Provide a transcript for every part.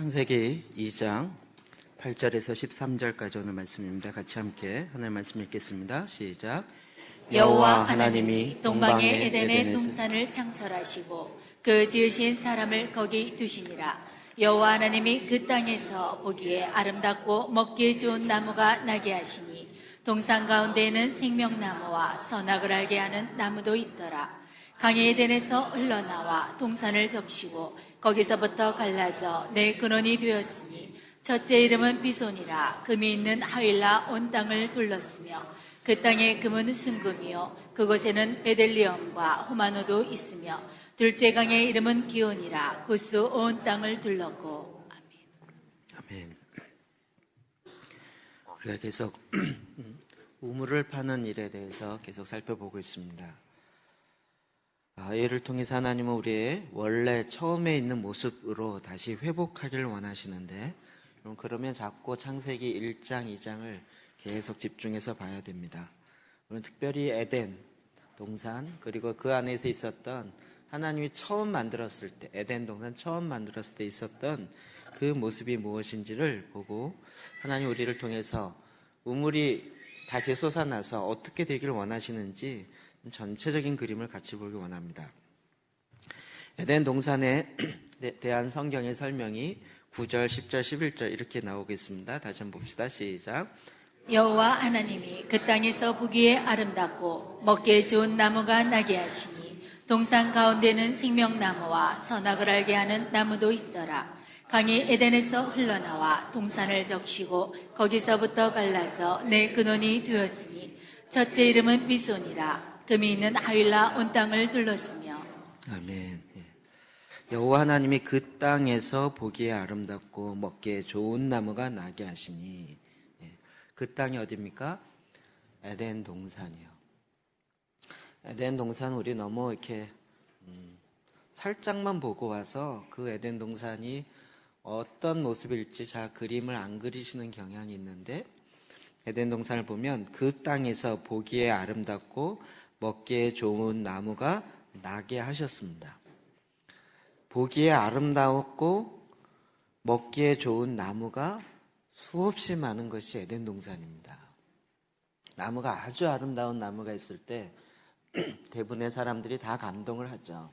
창세기 2장 8절에서 13절까지 오늘 말씀입니다. 같이 함께 하나님 말씀 읽겠습니다. 시작. 여호와 하나님이 동방의 에덴의 동산을 창설하시고 그 지으신 사람을 거기 두시니라. 여호와 하나님이 그 땅에서 보기에 아름답고 먹기에 좋은 나무가 나게 하시니 동산 가운데에는 생명나무와 선악을 알게 하는 나무도 있더라. 강이 에덴에서 흘러나와 동산을 적시고 거기서부터 갈라져 내 근원이 되었으니 첫째 이름은 비손이라. 금이 있는 하윌라 온 땅을 둘렀으며 그 땅의 금은 순금이요 그곳에는 베델리엄과 호마노도 있으며 둘째 강의 이름은 기온이라. 구스 온 땅을 둘렀고. 아멘. 우리가 계속 우물을 파는 일에 대해서 계속 살펴보고 있습니다. 이를 통해서 하나님은 우리의 원래 처음에 있는 모습으로 다시 회복하기를 원하시는데, 그러면 자꾸 창세기 1장, 2장을 계속 집중해서 봐야 됩니다. 특별히 에덴, 동산, 그리고 그 안에서 있었던 하나님이 처음 만들었을 때, 에덴 동산 처음 만들었을 때 있었던 그 모습이 무엇인지를 보고 하나님 우리를 통해서 우물이 다시 솟아나서 어떻게 되기를 원하시는지 전체적인 그림을 같이 보기 원합니다. 에덴 동산에 대한 성경의 설명이 9절, 10절, 11절 이렇게 나오겠습니다. 다시 한번 봅시다. 시작. 여호와 하나님이 그 땅에서 보기에 아름답고 먹기에 좋은 나무가 나게 하시니 동산 가운데는 생명나무와 선악을 알게 하는 나무도 있더라. 강이 에덴에서 흘러나와 동산을 적시고 거기서부터 갈라져 내 근원이 되었으니 첫째 이름은 비손이라. 금이 있는 하윌라 온 땅을 둘렀으며. 아멘. 여호와 하나님이 그 땅에서 보기에 아름답고 먹기에 좋은 나무가 나게 하시니, 그 땅이 어디입니까? 에덴 동산이요. 에덴 동산 우리 너무 이렇게 살짝만 보고 와서 그 에덴 동산이 어떤 모습일지 잘 그림을 안 그리시는 경향이 있는데, 에덴 동산을 보면 그 땅에서 보기에 아름답고 먹기에 좋은 나무가 나게 하셨습니다. 보기에 아름다웠고 먹기에 좋은 나무가 수없이 많은 것이 에덴 동산입니다. 나무가 아주 아름다운 나무가 있을 때 대부분의 사람들이 다 감동을 하죠.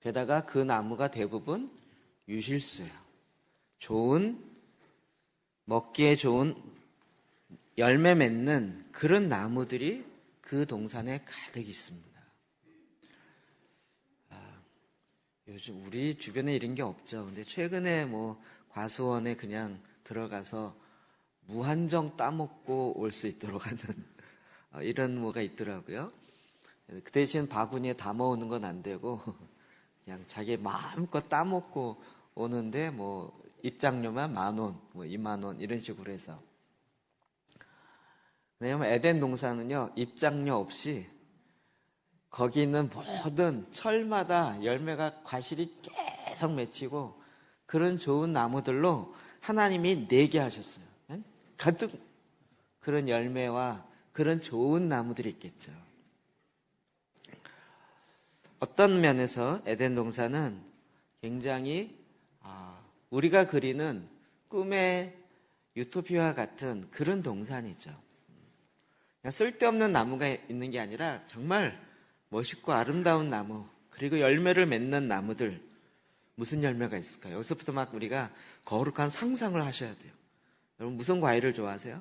게다가 그 나무가 대부분 유실수예요. 먹기에 좋은 열매 맺는 그런 나무들이 그 동산에 가득 있습니다. 요즘 우리 주변에 이런 게 없죠. 근데 최근에 과수원에 그냥 들어가서 무한정 따먹고 올 수 있도록 하는 이런 뭐가 있더라고요. 그 대신 바구니에 담아오는 건 안 되고 그냥 자기 마음껏 따먹고 오는데 입장료만 10,000원, 20,000원 이런 식으로 해서. 왜냐하면 에덴 동산은요, 입장료 없이 거기 있는 모든 철마다 열매가 과실이 계속 맺히고 그런 좋은 나무들로 하나님이 내게 하셨어요. 가득 그런 열매와 그런 좋은 나무들이 있겠죠. 어떤 면에서 에덴 동산은 굉장히 우리가 그리는 꿈의 유토피아와 같은 그런 동산이죠. 그냥 쓸데없는 나무가 있는 게 아니라 정말 멋있고 아름다운 나무, 그리고 열매를 맺는 나무들. 무슨 열매가 있을까요? 여기서부터 막 우리가 거룩한 상상을 하셔야 돼요. 여러분 무슨 과일을 좋아하세요?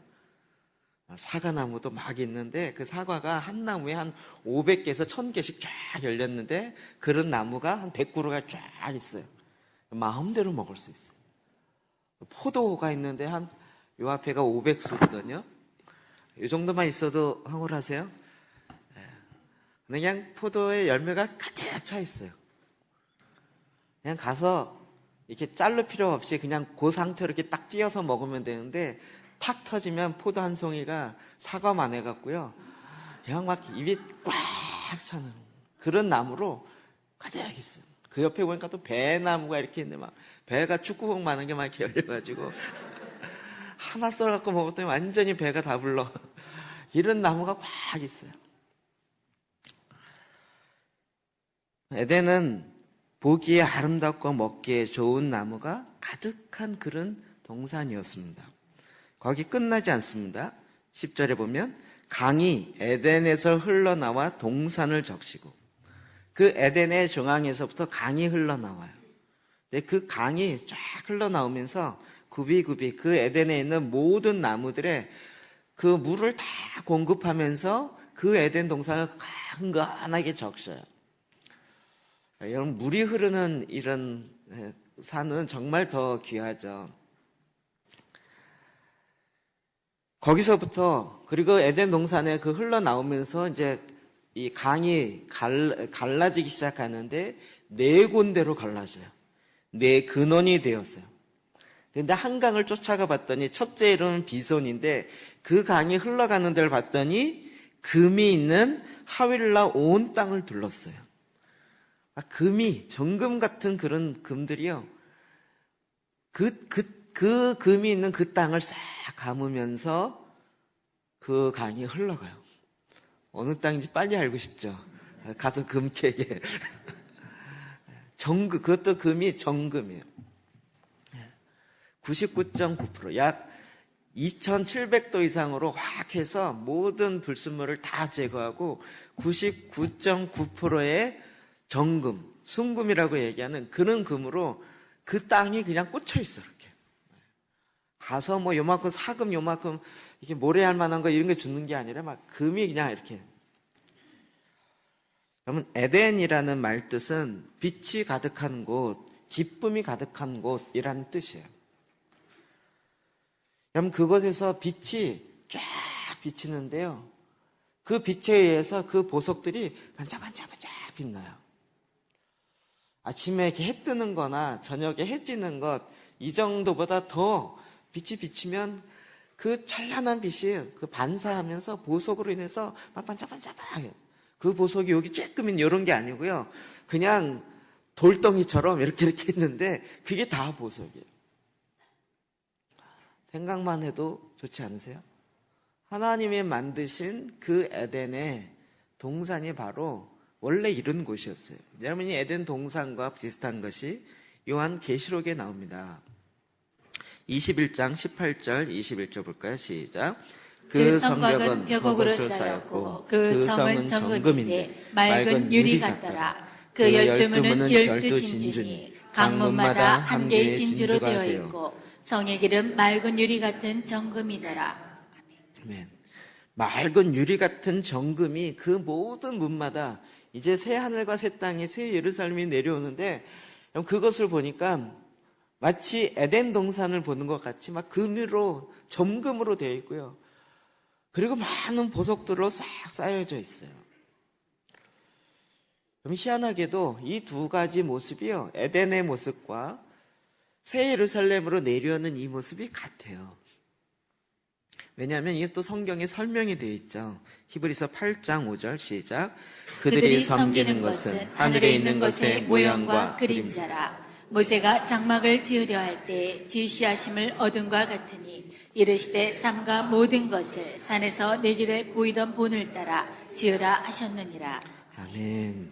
사과나무도 막 있는데 그 사과가 한 나무에 한 500개에서 1000개씩 쫙 열렸는데 그런 나무가 한 100그루가 쫙 있어요. 마음대로 먹을 수 있어요. 포도가 있는데 요 앞에가 500수거든요. 이 정도만 있어도 황홀하세요? 그냥 포도의 열매가 가득 차 있어요. 그냥 가서 이렇게 자를 필요 없이 그냥 그 상태로 이렇게 딱 띄어서 먹으면 되는데 탁 터지면 포도 한 송이가 사과만 해갖고요. 그냥 막 입이 꽉 차는 그런 나무로 가득 있어요. 그 옆에 보니까 또 배나무가 이렇게 있는데 막 배가 축구공 많은 게 막 이렇게 열려가지고 하나 썰어갖고 먹었더니 완전히 배가 다 불러. 이런 나무가 꽉 있어요. 에덴은 보기에 아름답고 먹기에 좋은 나무가 가득한 그런 동산이었습니다. 거기 끝나지 않습니다. 10절에 보면 강이 에덴에서 흘러나와 동산을 적시고, 그 에덴의 중앙에서부터 강이 흘러나와요. 근데 그 강이 쫙 흘러나오면서 굽이굽이 그 에덴에 있는 모든 나무들의 그 물을 다 공급하면서 그 에덴 동산을 흥건하게 적셔요. 여러분, 물이 흐르는 이런 산은 정말 더 귀하죠. 거기서부터, 그리고 에덴 동산에 그 흘러나오면서 이제 이 강이 갈라지기 시작하는데 네 군데로 갈라져요. 네 근원이 되었어요. 근데 한 강을 쫓아가 봤더니 첫째 이름은 비손인데, 그 강이 흘러가는 데를 봤더니 금이 있는 하윌라 온 땅을 둘렀어요. 금이, 정금 같은 그런 금들이요. 그 금이 있는 그 땅을 싹 감으면서 그 강이 흘러가요. 어느 땅인지 빨리 알고 싶죠? 가서 금 캐게. 정금, 그것도 금이 정금이에요. 99.9%, 약 2700도 이상으로 확 해서 모든 불순물을 다 제거하고 99.9%의 정금, 순금이라고 얘기하는 그런 금으로 그 땅이 그냥 꽂혀 있어, 이렇게. 가서 뭐 요만큼 사금, 요만큼 이게 모래할 만한 거 이런 게 주는 게 아니라 막 금이 그냥 이렇게. 여러분, 에덴이라는 말 뜻은 빛이 가득한 곳, 기쁨이 가득한 곳이라는 뜻이에요. 여러분, 그곳에서 빛이 쫙 비치는데요. 그 빛에 의해서 그 보석들이 반짝반짝반짝 빛나요. 아침에 이렇게 해 뜨는 거나 저녁에 해 지는 것, 이 정도보다 더 빛이 비치면 그 찬란한 빛이 그 반사하면서 보석으로 인해서 막 반짝반짝해요. 그 보석이 여기 쬐끔인 이런 게 아니고요. 그냥 돌덩이처럼 이렇게 있는데 그게 다 보석이에요. 생각만 해도 좋지 않으세요? 하나님이 만드신 그 에덴의 동산이 바로 원래 이런 곳이었어요. 여러분이 에덴 동산과 비슷한 것이 요한 계시록에 나옵니다. 21장 18절 21절 볼까요? 시작. 그 성곽은 벽옥으로 쌓였고 그 성은 정금인데 맑은 유리 같더라. 그 12문은 12진주니 강문마다 한 개의 진주로 되어 있고 성의 길은 맑은 유리 같은 정금이더라. 아멘. 맑은 유리 같은 정금이 그 모든 문마다 이제 새 하늘과 새 땅에 새 예루살렘이 내려오는데, 그것을 보니까 마치 에덴 동산을 보는 것 같이 막 금으로, 점금으로 되어 있고요. 그리고 많은 보석들로 싹 쌓여져 있어요. 그럼 희한하게도 이 두 가지 모습이요, 에덴의 모습과 새 예루살렘으로 내려오는 이 모습이 같아요. 왜냐하면 이게 또 성경에 설명이 되어 있죠. 히브리서 8장 5절 시작. 그들이 섬기는 것은 하늘에 있는 것의 모형과 그림자라. 모세가 장막을 지으려 할 때 지시하심을 얻은과 같으니 이르시되 삼가 모든 것을 산에서 내 길에 보이던 본을 따라 지으라 하셨느니라. 아멘.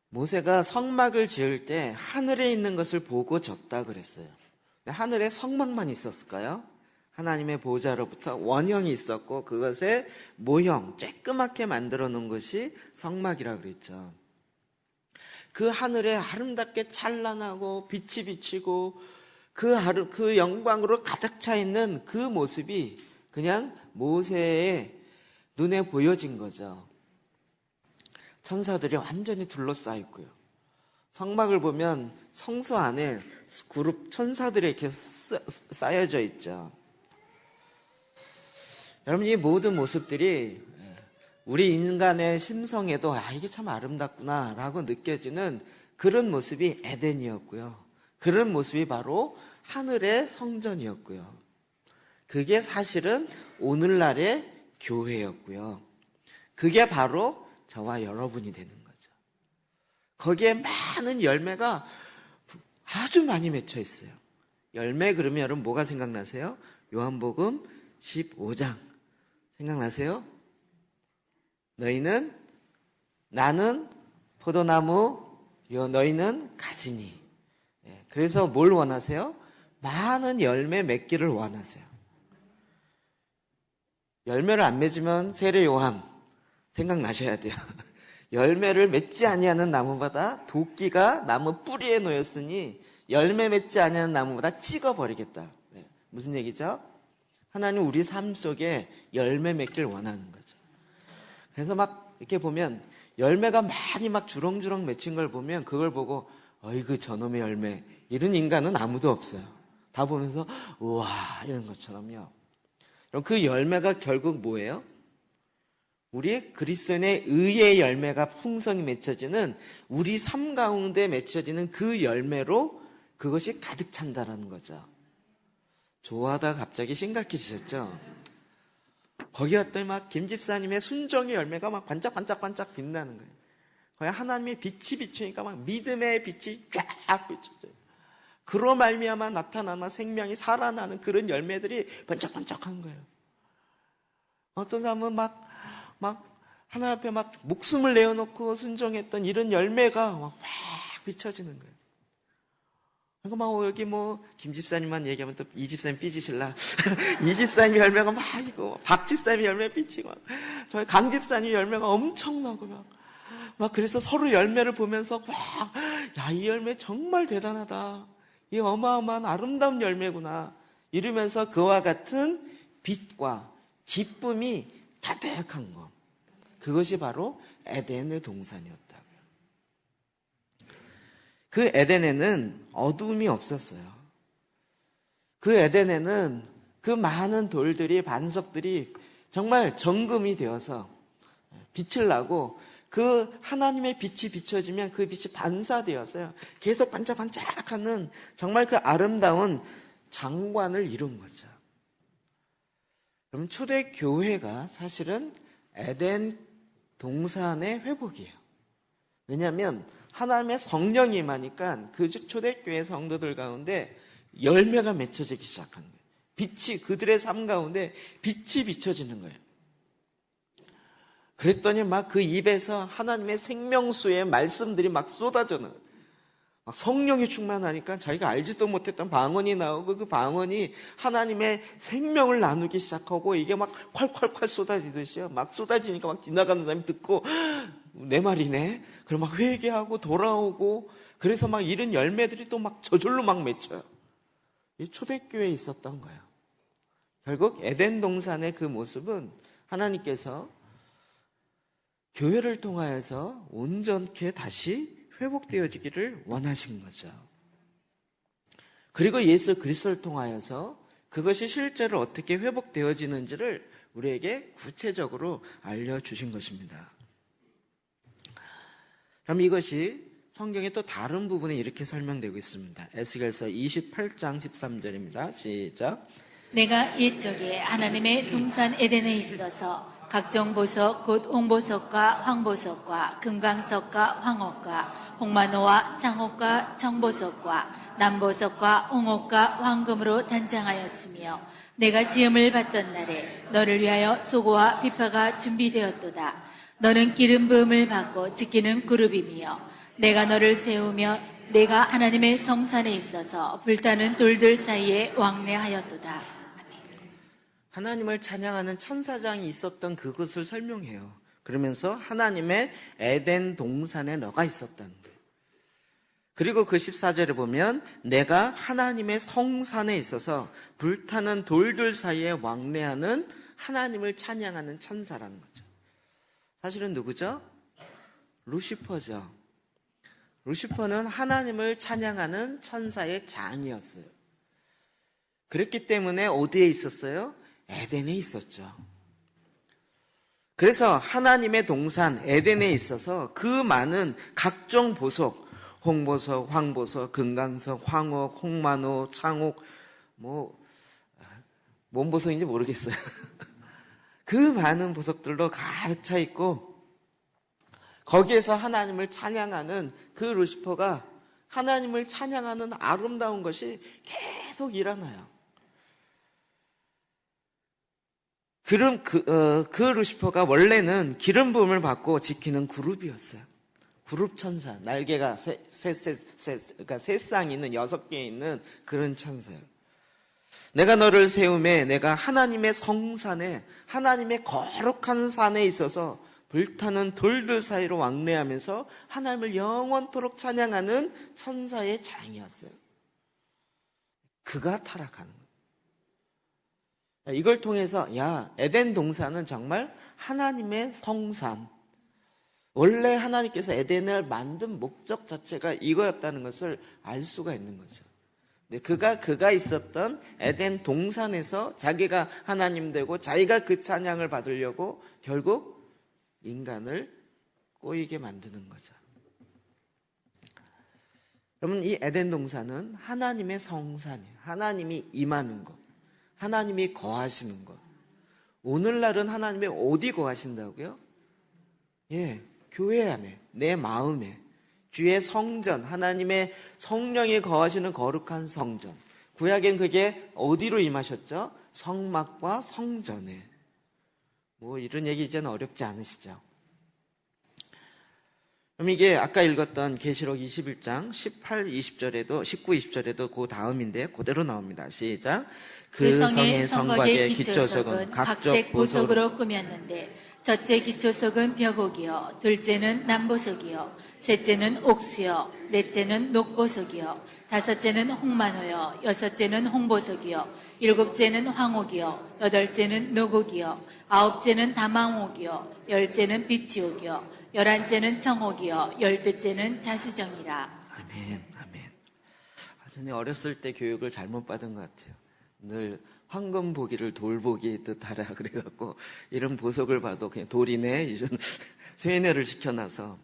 모세가 성막을 지을 때 하늘에 있는 것을 보고 졌다 그랬어요. 하늘에 성막만 있었을까요? 하나님의 보좌로부터 원형이 있었고 그것의 모형, 쬐끄맣게 만들어 놓은 것이 성막이라고 그랬죠. 그 하늘에 아름답게 찬란하고 빛이 비치고 그 영광으로 가득 차 있는 그 모습이 그냥 모세의 눈에 보여진 거죠. 천사들이 완전히 둘러싸여 있고요. 성막을 보면 성소 안에 그룹 천사들이 이렇게 쌓여져 있죠. 여러분, 이 모든 모습들이 우리 인간의 심성에도 이게 참 아름답구나 라고 느껴지는 그런 모습이 에덴이었고요. 그런 모습이 바로 하늘의 성전이었고요. 그게 사실은 오늘날의 교회였고요. 그게 바로 저와 여러분이 되는 거죠. 거기에 많은 열매가 아주 많이 맺혀 있어요. 열매 그러면 여러분 뭐가 생각나세요? 요한복음 15장 생각나세요? 나는 포도나무, 너희는 가지니. 예, 그래서 뭘 원하세요? 많은 열매 맺기를 원하세요. 열매를 안 맺으면 세례 요한 생각나셔야 돼요. 열매를 맺지 아니하는 나무보다 도끼가 나무 뿌리에 놓였으니 열매 맺지 아니하는 나무보다 찍어버리겠다. 네, 무슨 얘기죠? 하나님 우리 삶 속에 열매 맺길 원하는 거죠. 그래서 막 이렇게 보면 열매가 많이 막 주렁주렁 맺힌 걸 보면 그걸 보고 어이구 저놈의 열매 이런 인간은 아무도 없어요. 다 보면서 우와 이런 것처럼요. 그럼 그 열매가 결국 뭐예요? 우리 그리스도인의 의의 열매가 풍성히 맺혀지는 우리 삶 가운데 맺혀지는 그 열매로 그것이 가득 찬다라는 거죠. 좋아하다가 갑자기 심각해지셨죠? 거기 왔더니 막 김 집사님의 순종의 열매가 막 반짝반짝반짝 빛나는 거예요. 거기 하나님의 빛이 비추니까 막 믿음의 빛이 쫙 비춰져요. 그로 말미암아 나타나는 생명이 살아나는 그런 열매들이 번쩍번쩍한 거예요. 어떤 사람은 막 하나님 앞에 막 목숨을 내어놓고 순종했던 이런 열매가 막 확 비춰지는 거예요. 그러니까 막 여기 김 집사님만 얘기하면 또 이 집사님 삐지실라. 이 집사님 열매가 막 이고 박 집사님 열매 삐치고 저희 강 집사님 열매가 엄청나고 막 그래서 서로 열매를 보면서 야, 이 열매 정말 대단하다. 이 어마어마한 아름다운 열매구나. 이러면서 그와 같은 빛과 기쁨이 가득한 것. 그것이 바로 에덴의 동산이었다고요. 그 에덴에는 어두움이 없었어요. 그 에덴에는 그 많은 돌들이 반석들이 정말 정금이 되어서 빛을 나고 그 하나님의 빛이 비춰지면 그 빛이 반사되어서요. 계속 반짝반짝하는 정말 그 아름다운 장관을 이룬 거죠. 그럼 초대교회가 사실은 에덴 동산의 회복이에요. 왜냐하면 하나님의 성령이 임하니까 그 초대교회 성도들 가운데 열매가 맺혀지기 시작한 거예요. 빛이 그들의 삶 가운데 빛이 비춰지는 거예요. 그랬더니 막 그 입에서 하나님의 생명수의 말씀들이 막 쏟아져 나와요. 막 성령이 충만하니까 자기가 알지도 못했던 방언이 나오고 그 방언이 하나님의 생명을 나누기 시작하고 이게 막 콸콸콸 쏟아지듯이요. 막 쏟아지니까 막 지나가는 사람이 듣고 내 말이네. 그럼 막 회개하고 돌아오고 그래서 막 이런 열매들이 또 막 저절로 막 맺혀요. 이 초대교회에 있었던 거예요. 결국 에덴 동산의 그 모습은 하나님께서 교회를 통하여서 온전케 다시 회복되어지기를 원하신 거죠. 그리고 예수 그리스도를 통하여서 그것이 실제로 어떻게 회복되어지는지를 우리에게 구체적으로 알려주신 것입니다. 그럼 이것이 성경의 또 다른 부분에 이렇게 설명되고 있습니다. 에스겔서 28장 13절입니다. 시작. 내가 옛적에 하나님의 동산 에덴에 있어서 각종 보석 곧 옹보석과 황보석과 금강석과 황옥과 홍마노와 장옥과 청보석과 남보석과 옹옥과 황금으로 단장하였으며 내가 지음을 받던 날에 너를 위하여 소고와 비파가 준비되었도다. 너는 기름 부음을 받고 지키는 그룹이며 내가 너를 세우며 내가 하나님의 성산에 있어서 불타는 돌들 사이에 왕래하였도다. 하나님을 찬양하는 천사장이 있었던 그것을 설명해요. 그러면서 하나님의 에덴 동산에 너가 있었다는 거예요. 그리고 그 14절에 보면 내가 하나님의 성산에 있어서 불타는 돌들 사이에 왕래하는 하나님을 찬양하는 천사라는 거죠. 사실은 누구죠? 루시퍼죠. 루시퍼는 하나님을 찬양하는 천사의 장이었어요. 그랬기 때문에 어디에 있었어요? 에덴에 있었죠. 그래서 하나님의 동산 에덴에 있어서 그 많은 각종 보석, 홍보석, 황보석, 금강석, 황옥, 홍마노, 창옥, 뭔 보석인지 모르겠어요. 그 많은 보석들로 가득 차 있고 거기에서 하나님을 찬양하는 그 루시퍼가 하나님을 찬양하는 아름다운 것이 계속 일어나요. 그 루시퍼가 원래는 기름 부음을 받고 지키는 그룹이었어요. 그룹 천사, 날개가 그러니까 세 쌍 있는 6개 있는 그런 천사예요. 내가 너를 세움에 내가 하나님의 성산에 하나님의 거룩한 산에 있어서 불타는 돌들 사이로 왕래하면서 하나님을 영원토록 찬양하는 천사의 장이었어요. 그가 타락하는 거예요. 이걸 통해서 에덴 동산은 정말 하나님의 성산, 원래 하나님께서 에덴을 만든 목적 자체가 이거였다는 것을 알 수가 있는 거죠. 그가 있었던 에덴 동산에서 자기가 하나님 되고 자기가 그 찬양을 받으려고 결국 인간을 꼬이게 만드는 거죠. 여러분, 이 에덴 동산은 하나님의 성산이에요. 하나님이 임하는 것, 하나님이 거하시는 것. 오늘날은 하나님이 어디 거하신다고요? 교회 안에, 내 마음에, 주의 성전, 하나님의 성령이 거하시는 거룩한 성전. 구약엔 그게 어디로 임하셨죠? 성막과 성전에. 이런 얘기 이제는 어렵지 않으시죠? 그럼 이게 아까 읽었던 계시록 21장 18, 20절에도 19, 20절에도 그 다음인데 그대로 나옵니다. 시작. 그 성의 성곽의 기초석은 각색 보석으로 꾸몄는데 첫째 기초석은 벽옥이요, 둘째는 남보석이요, 셋째는 옥수요, 넷째는 녹보석이요, 다섯째는 홍만호요, 여섯째는 홍보석이요, 일곱째는 황옥이요, 여덟째는 녹옥이요, 아홉째는 다망옥이요, 열째는 비치옥이요, 11째는 청옥이요, 12째는 자수정이라. 아멘. 저는 어렸을 때 교육을 잘못 받은 것 같아요. 늘 황금 보기를 돌보기 뜻하라 그래갖고 이런 보석을 봐도 그냥 돌이네 이런 세뇌를 시켜놔서.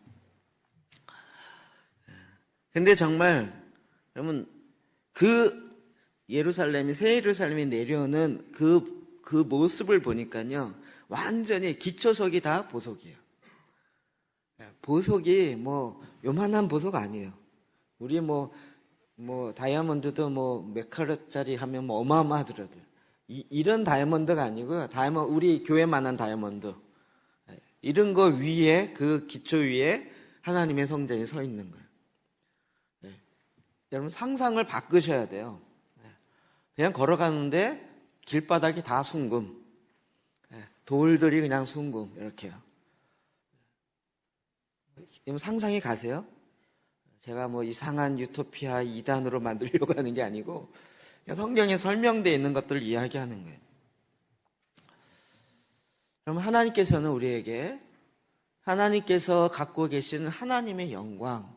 근데 정말 여러분, 그 예루살렘이, 새 예루살렘이 내려오는 그 모습을 보니까요, 완전히 기초석이 다 보석이에요. 보석이 요만한 보석 아니에요. 우리 다이아몬드도 몇 카rat짜리 하면 어마어마하더라고요. 이런 다이아몬드가 아니고요. 우리 교회만한 다이아몬드. 이런 거 위에, 그 기초 위에 하나님의 성전이 서 있는 거예요. 여러분, 상상을 바꾸셔야 돼요. 그냥 걸어가는데 길바닥이 다 숭금. 돌들이 그냥 숭금. 이렇게요. 여러분, 상상이 가세요? 제가 이상한 유토피아 2단으로 만들려고 하는 게 아니고 성경에 설명되어 있는 것들을 이야기하는 거예요. 그럼 하나님께서는 우리에게 하나님께서 갖고 계신 하나님의 영광,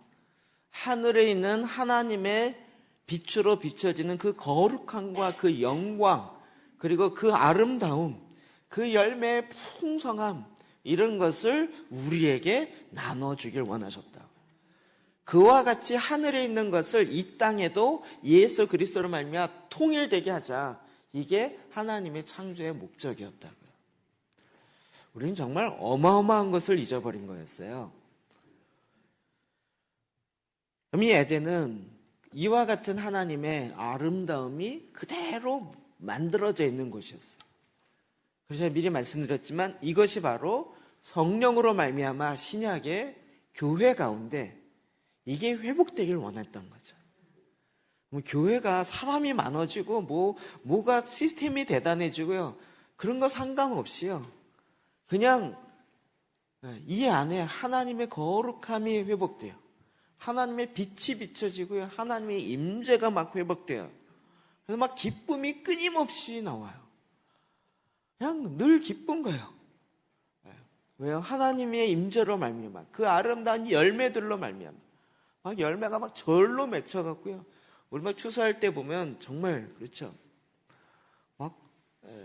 하늘에 있는 하나님의 빛으로 비춰지는 그 거룩함과 그 영광, 그리고 그 아름다움, 그 열매의 풍성함, 이런 것을 우리에게 나눠주길 원하셨다. 그와 같이 하늘에 있는 것을 이 땅에도 예수 그리스도로 말미암아 통일되게 하자. 이게 하나님의 창조의 목적이었다고요. 우리는 정말 어마어마한 것을 잊어버린 거였어요. 그럼 이 에덴은 이와 같은 하나님의 아름다움이 그대로 만들어져 있는 곳이었어요. 그래서 제가 미리 말씀드렸지만 이것이 바로 성령으로 말미암아 신약의 교회 가운데 이게 회복되길 원했던 거죠. 교회가 사람이 많아지고 뭐가 시스템이 대단해지고요, 그런 거 상관없이요, 그냥 이 안에 하나님의 거룩함이 회복돼요. 하나님의 빛이 비춰지고요, 하나님의 임재가 막 회복돼요. 그래서 막 기쁨이 끊임없이 나와요. 그냥 늘 기쁜 거예요. 왜요? 하나님의 임재로 말미암아, 그 아름다운 열매들로 말미암아 막 열매가 막 절로 맺혀갖고요. 우리 막 추수할 때 보면 정말 그렇죠. 막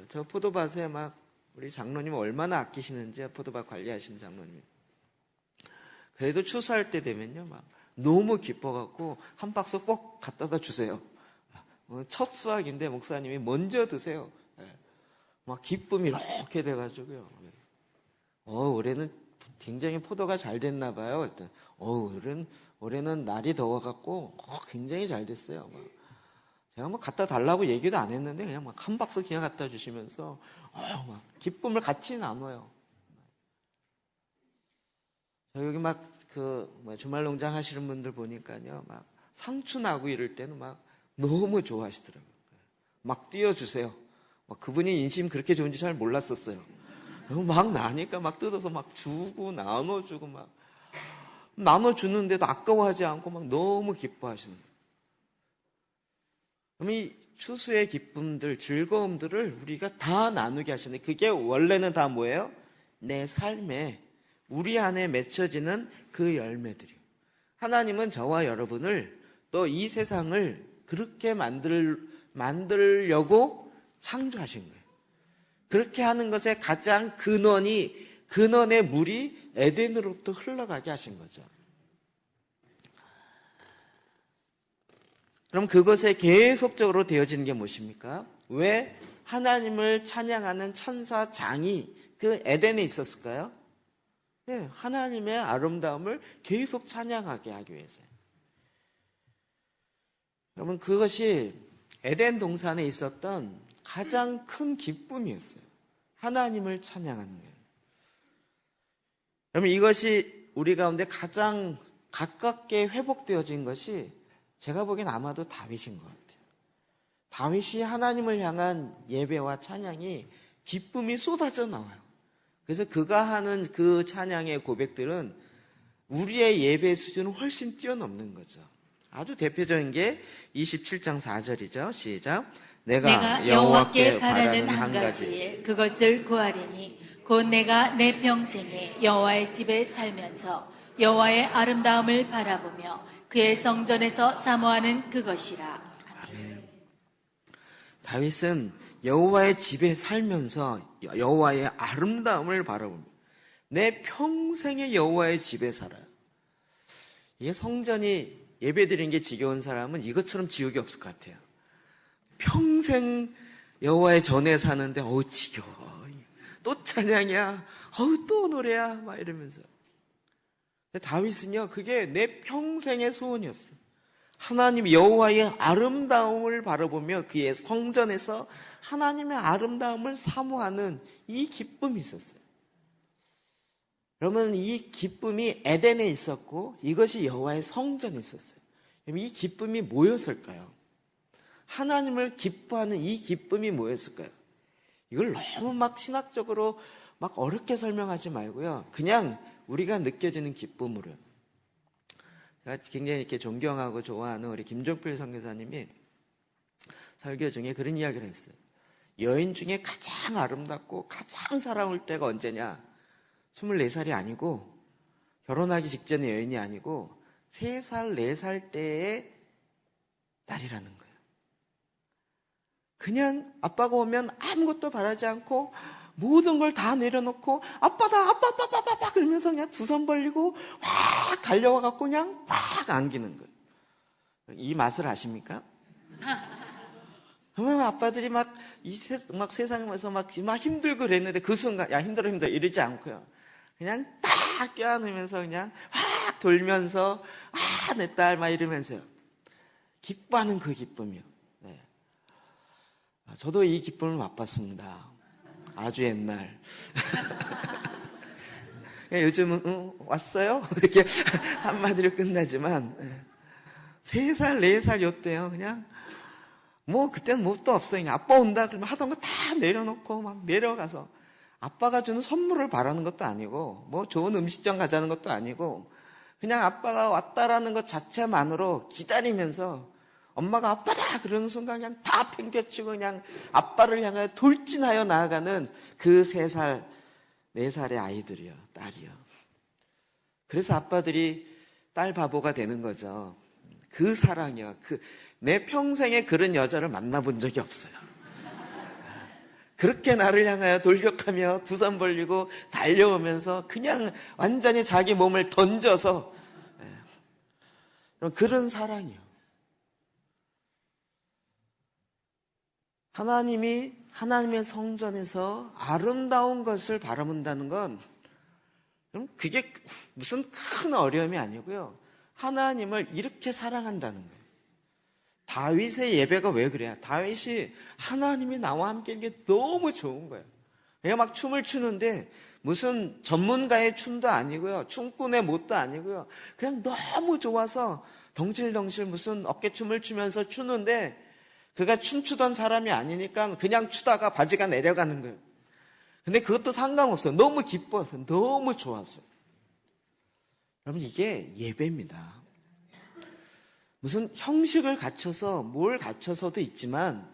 저 포도밭에 막 우리 장로님 얼마나 아끼시는지, 포도밭 관리하시는 장로님. 그래도 추수할 때 되면요, 막 너무 기뻐갖고 한 박스 꼭 갖다다 주세요. 첫 수확인데 목사님이 먼저 드세요. 막 기쁨이 이렇게 돼가지고요. 올해는 굉장히 포도가 잘 됐나 봐요. 일단 올해는 날이 더워갖고 굉장히 잘 됐어요. 제가 갖다 달라고 얘기도 안 했는데 그냥 막 한 박스 그냥 갖다 주시면서 막 기쁨을 같이 나눠요. 저 여기 막 주말 농장 하시는 분들 보니까요, 막 상추 나고 이럴 때는 막 너무 좋아하시더라고요. 막 띄워주세요. 그분이 인심 그렇게 좋은지 잘 몰랐었어요. 막 나니까 막 뜯어서 막 주고 나눠주고 막 나눠주는데도 아까워하지 않고 막 너무 기뻐하시는 거예요. 그럼 이 추수의 기쁨들, 즐거움들을 우리가 다 나누게 하시는데 그게 원래는 다 뭐예요? 내 삶에 우리 안에 맺혀지는 그 열매들이에요. 하나님은 저와 여러분을 또 이 세상을 그렇게 만들려고 창조하신 거예요. 그렇게 하는 것의 가장 근원의 물이 에덴으로부터 흘러가게 하신 거죠. 그럼 그것에 계속적으로 되어지는 게 무엇입니까? 왜 하나님을 찬양하는 천사장이 그 에덴에 있었을까요? 네, 하나님의 아름다움을 계속 찬양하게 하기 위해서요. 여러분, 그것이 에덴 동산에 있었던 가장 큰 기쁨이었어요. 하나님을 찬양하는 거예요. 여러분, 이것이 우리 가운데 가장 가깝게 회복되어진 것이 제가 보기엔 아마도 다윗인 것 같아요. 다윗이 하나님을 향한 예배와 찬양이 기쁨이 쏟아져 나와요. 그래서 그가 하는 그 찬양의 고백들은 우리의 예배 수준을 훨씬 뛰어넘는 거죠. 아주 대표적인 게 27장 4절이죠. 시작. 내가 여호와께 바라는 한 가지 일 그것을 구하리니 곧 내가 내 평생에 여호와의 집에 살면서 여호와의 아름다움을 바라보며 그의 성전에서 사모하는 그것이라. 아멘. 다윗은 여호와의 집에 살면서 여호와의 아름다움을 바라보며 내 평생에 여호와의 집에 살아요. 이게 성전이 예배드리는 게 지겨운 사람은 이것처럼 지옥이 없을 것 같아요. 평생 여호와의 전에 사는데 지겨워. 또 찬양이야. 또 노래야. 막 이러면서. 근데 다윗은요, 그게 내 평생의 소원이었어요. 하나님 여호와의 아름다움을 바라보며 그의 성전에서 하나님의 아름다움을 사모하는 이 기쁨이 있었어요. 여러분, 이 기쁨이 에덴에 있었고 이것이 여호와의 성전에 있었어요. 이 기쁨이 뭐였을까요? 하나님을 기뻐하는 이 기쁨이 뭐였을까요? 이걸 너무 막 신학적으로 막 어렵게 설명하지 말고요. 그냥 우리가 느껴지는 기쁨으로요. 제가 굉장히 이렇게 존경하고 좋아하는 우리 김종필 선교사님이 설교 중에 그런 이야기를 했어요. 여인 중에 가장 아름답고 가장 사랑할 때가 언제냐? 24살이 아니고 결혼하기 직전의 여인이 아니고 3살, 4살 때의 날이라는 거예요. 그냥 아빠가 오면 아무것도 바라지 않고 모든 걸 다 내려놓고 아빠다, 아빠 그러면서 그냥 두 손 벌리고 확 달려와 갖고 그냥 확 안기는 거예요. 이 맛을 아십니까? 그러면 아빠들이 막 세상에서 막 힘들고 그랬는데 그 순간 야 힘들어 이러지 않고요. 그냥 딱 껴안으면서 그냥 확 돌면서 내 딸 막 이러면서요. 기뻐하는 그 기쁨이요. 네. 저도 이 기쁨을 맛봤습니다. 아주 옛날. 요즘은 왔어요? 이렇게 한마디로 끝나지만 3살, 4살 요때요. 그냥 그때는 뭣도 없어요. 그냥 아빠 온다 그러면 하던 거 다 내려놓고 막 내려가서 아빠가 주는 선물을 바라는 것도 아니고 좋은 음식점 가자는 것도 아니고 그냥 아빠가 왔다라는 것 자체만으로 기다리면서 엄마가 아빠다 그러는 순간 그냥 다 팽개치고 그냥 아빠를 향하여 돌진하여 나아가는 그 3살, 4살의 아이들이요, 딸이요. 그래서 아빠들이 딸 바보가 되는 거죠. 그 사랑이요. 내 평생에 그런 여자를 만나본 적이 없어요. 그렇게 나를 향하여 돌격하며 두 손 벌리고 달려오면서 그냥 완전히 자기 몸을 던져서 그런 사랑이요. 하나님이 하나님의 성전에서 아름다운 것을 바라본다는 건 그게 무슨 큰 어려움이 아니고요. 하나님을 이렇게 사랑한다는 거예요. 다윗의 예배가 왜 그래요? 다윗이 하나님이 나와 함께 있는 게 너무 좋은 거예요. 내가 막 춤을 추는데 무슨 전문가의 춤도 아니고요. 춤꾼의 못도 아니고요. 그냥 너무 좋아서 덩실덩실 무슨 어깨춤을 추면서 추는데 그가 춤추던 사람이 아니니까 그냥 추다가 바지가 내려가는 거예요. 근데 그것도 상관없어요. 너무 기뻐서, 너무 좋아서. 여러분, 이게 예배입니다. 무슨 형식을 갖춰서 뭘 갖춰서도 있지만,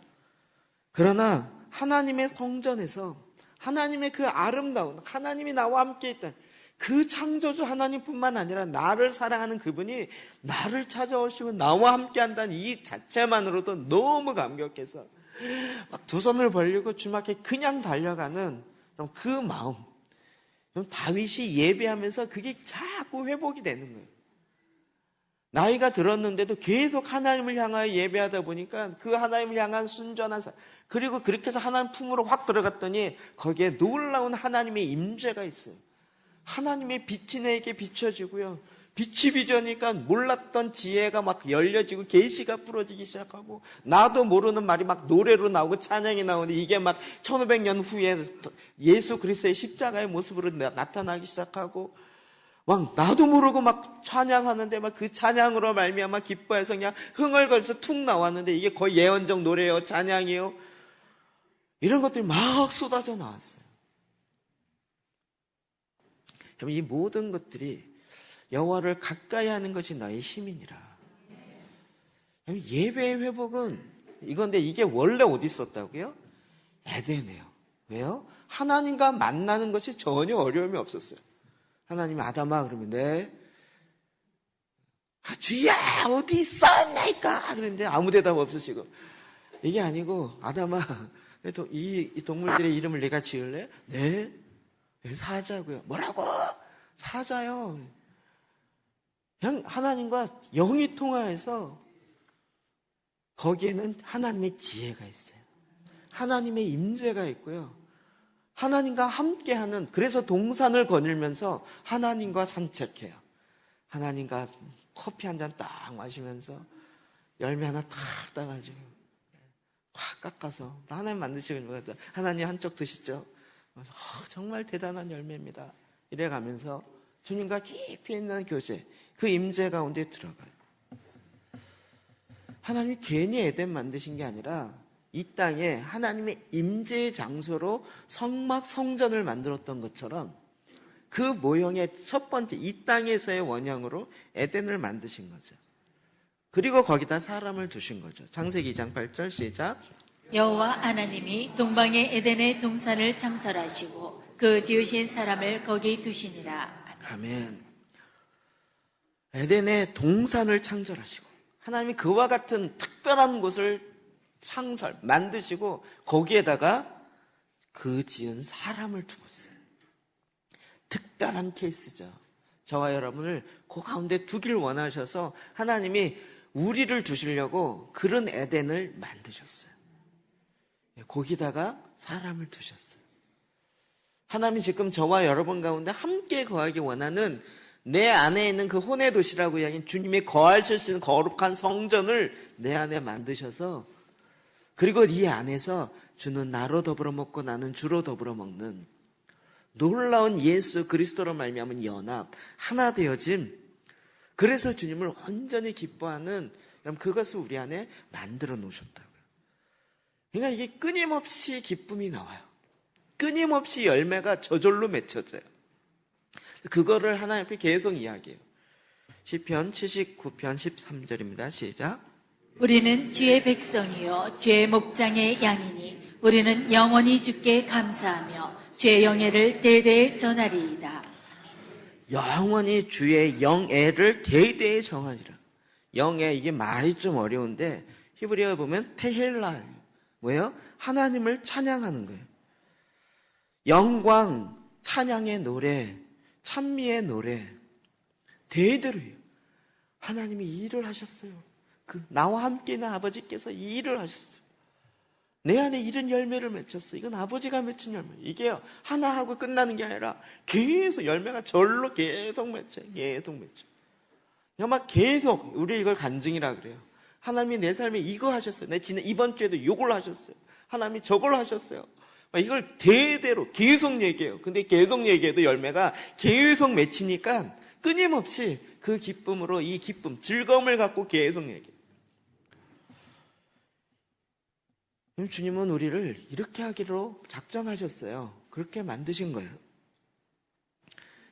그러나 하나님의 성전에서 하나님의 그 아름다운, 하나님이 나와 함께 있던 그 창조주 하나님뿐만 아니라 나를 사랑하는 그분이 나를 찾아오시고 나와 함께 한다는 이 자체만으로도 너무 감격해서 막 두 손을 벌리고 주님께 그냥 달려가는 그 마음. 다윗이 예배하면서 그게 자꾸 회복이 되는 거예요. 나이가 들었는데도 계속 하나님을 향하여 예배하다 보니까 그 하나님을 향한 순전한 삶, 그리고 그렇게 해서 하나님 품으로 확 들어갔더니 거기에 놀라운 하나님의 임재가 있어요. 하나님의 빛이 내게 비춰지고요. 빛이 비춰니까 몰랐던 지혜가 막 열려지고 계시가 풀어지기 시작하고 나도 모르는 말이 막 노래로 나오고 찬양이 나오는데 이게 막 1500년 후에 예수 그리스도의 십자가의 모습으로 나타나기 시작하고 막 나도 모르고 막 찬양하는데 막 그 찬양으로 말미암아 기뻐해서 그냥 흥얼거려서 툭 나왔는데 이게 거의 예언적 노래예요, 찬양이에요. 이런 것들이 막 쏟아져 나왔어요. 이 모든 것들이 여호와를 가까이 하는 것이 너의 힘이니라. 예배의 회복은 이건데 이게 원래 어디 있었다고요? 에덴이에요. 왜요? 하나님과 만나는 것이 전혀 어려움이 없었어요. 하나님이 아담아 그러면 네. 주야 어디 있었나이까 그런데 아무 대답 없으시고 이게 아니고 아담아 이 동물들의 이름을 내가 지을래? 네. 사자고요. 뭐라고? 사자요. 그냥 하나님과 영이 통하여서 거기에는 하나님의 지혜가 있어요. 하나님의 임재가 있고요. 하나님과 함께하는, 그래서 동산을 거닐면서 하나님과 산책해요. 하나님과 커피 한 잔 딱 마시면서 열매 하나 탁 따가지고 확 깎아서 하나님 만드시고 하나님 한쪽 드시죠. 그래서 정말 대단한 열매입니다. 이래가면서 주님과 깊이 있는 교제, 그 임재 가운데 들어가요. 하나님이 괜히 에덴 만드신 게 아니라 이 땅에 하나님의 임재의 장소로 성막 성전을 만들었던 것처럼 그 모형의 첫 번째 이 땅에서의 원형으로 에덴을 만드신 거죠. 그리고 거기다 사람을 두신 거죠. 창세기 2장 8절 시작. 여호와 하나님이 동방의 에덴의 동산을 창설하시고 그 지으신 사람을 거기 두시니라. 아멘. 에덴의 동산을 창설하시고 하나님이 그와 같은 특별한 곳을 만드시고 거기에다가 그 지은 사람을 두었어요. 특별한 케이스죠. 저와 여러분을 그 가운데 두길 원하셔서 하나님이 우리를 두시려고 그런 에덴을 만드셨어요. 거기다가 사람을 두셨어요. 하나님이 지금 저와 여러분 가운데 함께 거하기 원하는 내 안에 있는 그 혼의 도시라고 이야기한 주님이 거하실 수 있는 거룩한 성전을 내 안에 만드셔서 그리고 이 안에서 주는 나로 더불어 먹고 나는 주로 더불어 먹는 놀라운 예수 그리스도로 말미암은 연합, 하나 되어짐. 그래서 주님을 온전히 기뻐하는 그것을 우리 안에 만들어 놓으셨다고요. 그러니까 이게 끊임없이 기쁨이 나와요. 끊임없이 열매가 저절로 맺혀져요. 그거를 하나님 앞에 계속 이야기해요. 시편 79편 13절입니다. 시작. 우리는 주의 백성이요 주의 목장의 양이니 우리는 영원히 주께 감사하며 주의 영예를 대대에 전하리이다. 영원히 주의 영예를 대대에 전하리라. 영예, 이게 말이 좀 어려운데 히브리어에 보면 테헬라. 뭐예요? 하나님을 찬양하는 거예요. 영광, 찬양의 노래, 찬미의 노래 대대로 해요. 하나님이 이 일을 하셨어요. 나와 함께 있는 아버지께서 이 일을 하셨어요. 내 안에 이런 열매를 맺혔어요. 이건 아버지가 맺힌 열매. 이게 하나 하고 끝나는 게 아니라 계속 열매가 절로 계속 맺혀요. 계속 맺혀요. 막 계속 우리 이걸 간증이라 그래요. 하나님이 내 삶에 이거 하셨어요. 내 지난 이번 주에도 이걸 하셨어요. 하나님이 저걸 하셨어요. 이걸 대대로 계속 얘기해요. 근데 계속 얘기해도 열매가 계속 맺히니까 끊임없이 그 기쁨으로 이 기쁨, 즐거움을 갖고 계속 얘기해요. 주님은 우리를 이렇게 하기로 작정하셨어요. 그렇게 만드신 거예요.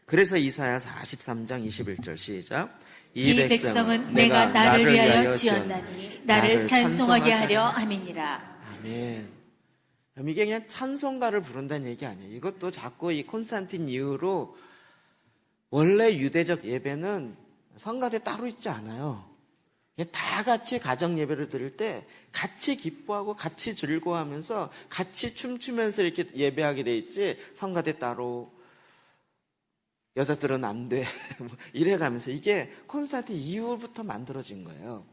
그래서 이사야 43장 21절 시작. 이 백성은 내가 나를 위하여 지었나니 나를 찬송하게 하려 함이니라. 아멘. 이게 그냥 찬송가를 부른다는 얘기 아니에요. 이것도 자꾸 이 콘스탄틴 이후로 원래 유대적 예배는 성가대 따로 있지 않아요. 그냥 다 같이 가정 예배를 드릴 때 같이 기뻐하고 같이 즐거워하면서 같이 춤추면서 이렇게 예배하게 돼 있지, 성가대 따로, 여자들은 안 돼 이래가면서 이게 콘스탄틴 이후부터 만들어진 거예요.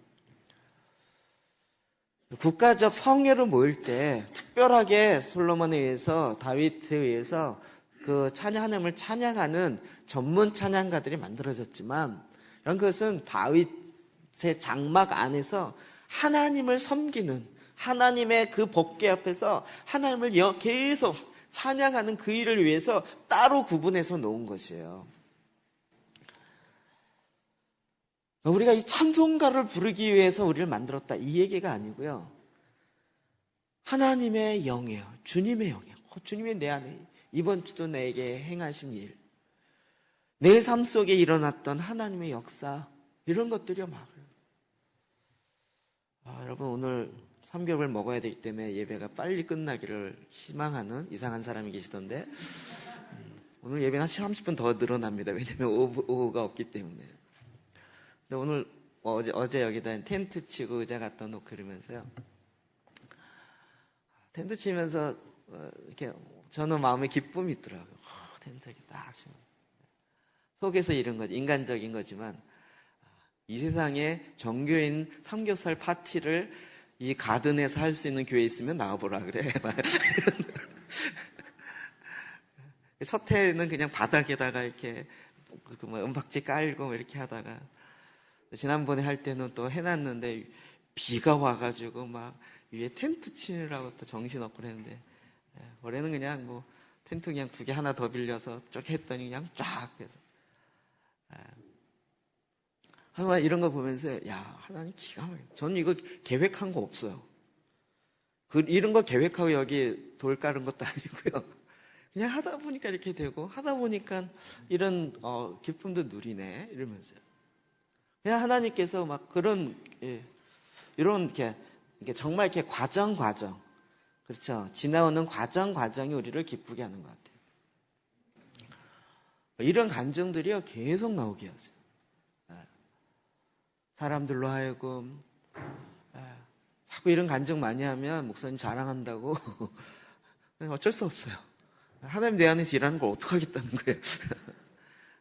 국가적 성회로 모일 때 특별하게 솔로몬에 의해서, 다윗에 의해서 그 하나님을 찬양하는 전문 찬양가들이 만들어졌지만, 이런 것은 다윗의 장막 안에서 하나님을 섬기는, 하나님의 그 법궤 앞에서 하나님을 계속 찬양하는 그 일을 위해서 따로 구분해서 놓은 것이에요. 우리가 이 찬송가를 부르기 위해서 우리를 만들었다, 이 얘기가 아니고요. 하나님의 영이에요. 주님의 영이에요. 주님이 내 안에 이번 주도 내게 행하신 일, 내 삶 속에 일어났던 하나님의 역사, 이런 것들이요 막. 여러분, 오늘 삼겹을 먹어야 되기 때문에 예배가 빨리 끝나기를 희망하는 이상한 사람이 계시던데, 오늘 예배는 한 30분 더 늘어납니다. 왜냐면 오후가 없기 때문에. 근데 오늘 어제 여기다 텐트 치고 의자 갖다 놓고 그러면서요, 텐트 치면서 이렇게 저는 마음에 기쁨이 있더라고요. 텐트 이렇게 딱 치면 속에서 이런 거지, 인간적인 거지만, 이 세상에 정교인 삼겹살 파티를 이 가든에서 할 수 있는 교회 있으면 나와보라 그래. 첫 해는 그냥 바닥에다가 이렇게 은박지 깔고 이렇게 하다가, 지난번에 할 때는 또 해놨는데 비가 와가지고 막 위에 텐트 치느라고 또 정신없고 그랬는데, 올해는 그냥 뭐 텐트 그냥 2개 하나 더 빌려서 쭉 했더니 그냥 쫙 해서, 하나님 이런 거 보면서, 야, 하나님 기가 막혀. 저는 이거 계획한 거 없어요. 이런 거 계획하고 여기 돌 깔은 것도 아니고요. 그냥 하다 보니까 이렇게 되고, 하다 보니까 이런 기쁨도 누리네, 이러면서요. 그냥 하나님께서 막 그런, 이런 이렇게 정말 이렇게 과정, 그렇죠. 지나오는 과정이 우리를 기쁘게 하는 것 같아요. 이런 감정들이요, 계속 나오게 하세요. 사람들로 하여금, 자꾸 이런 감정 많이 하면 목사님 자랑한다고 어쩔 수 없어요. 하나님 내 안에서 일하는 걸 어떡하겠다는 거예요.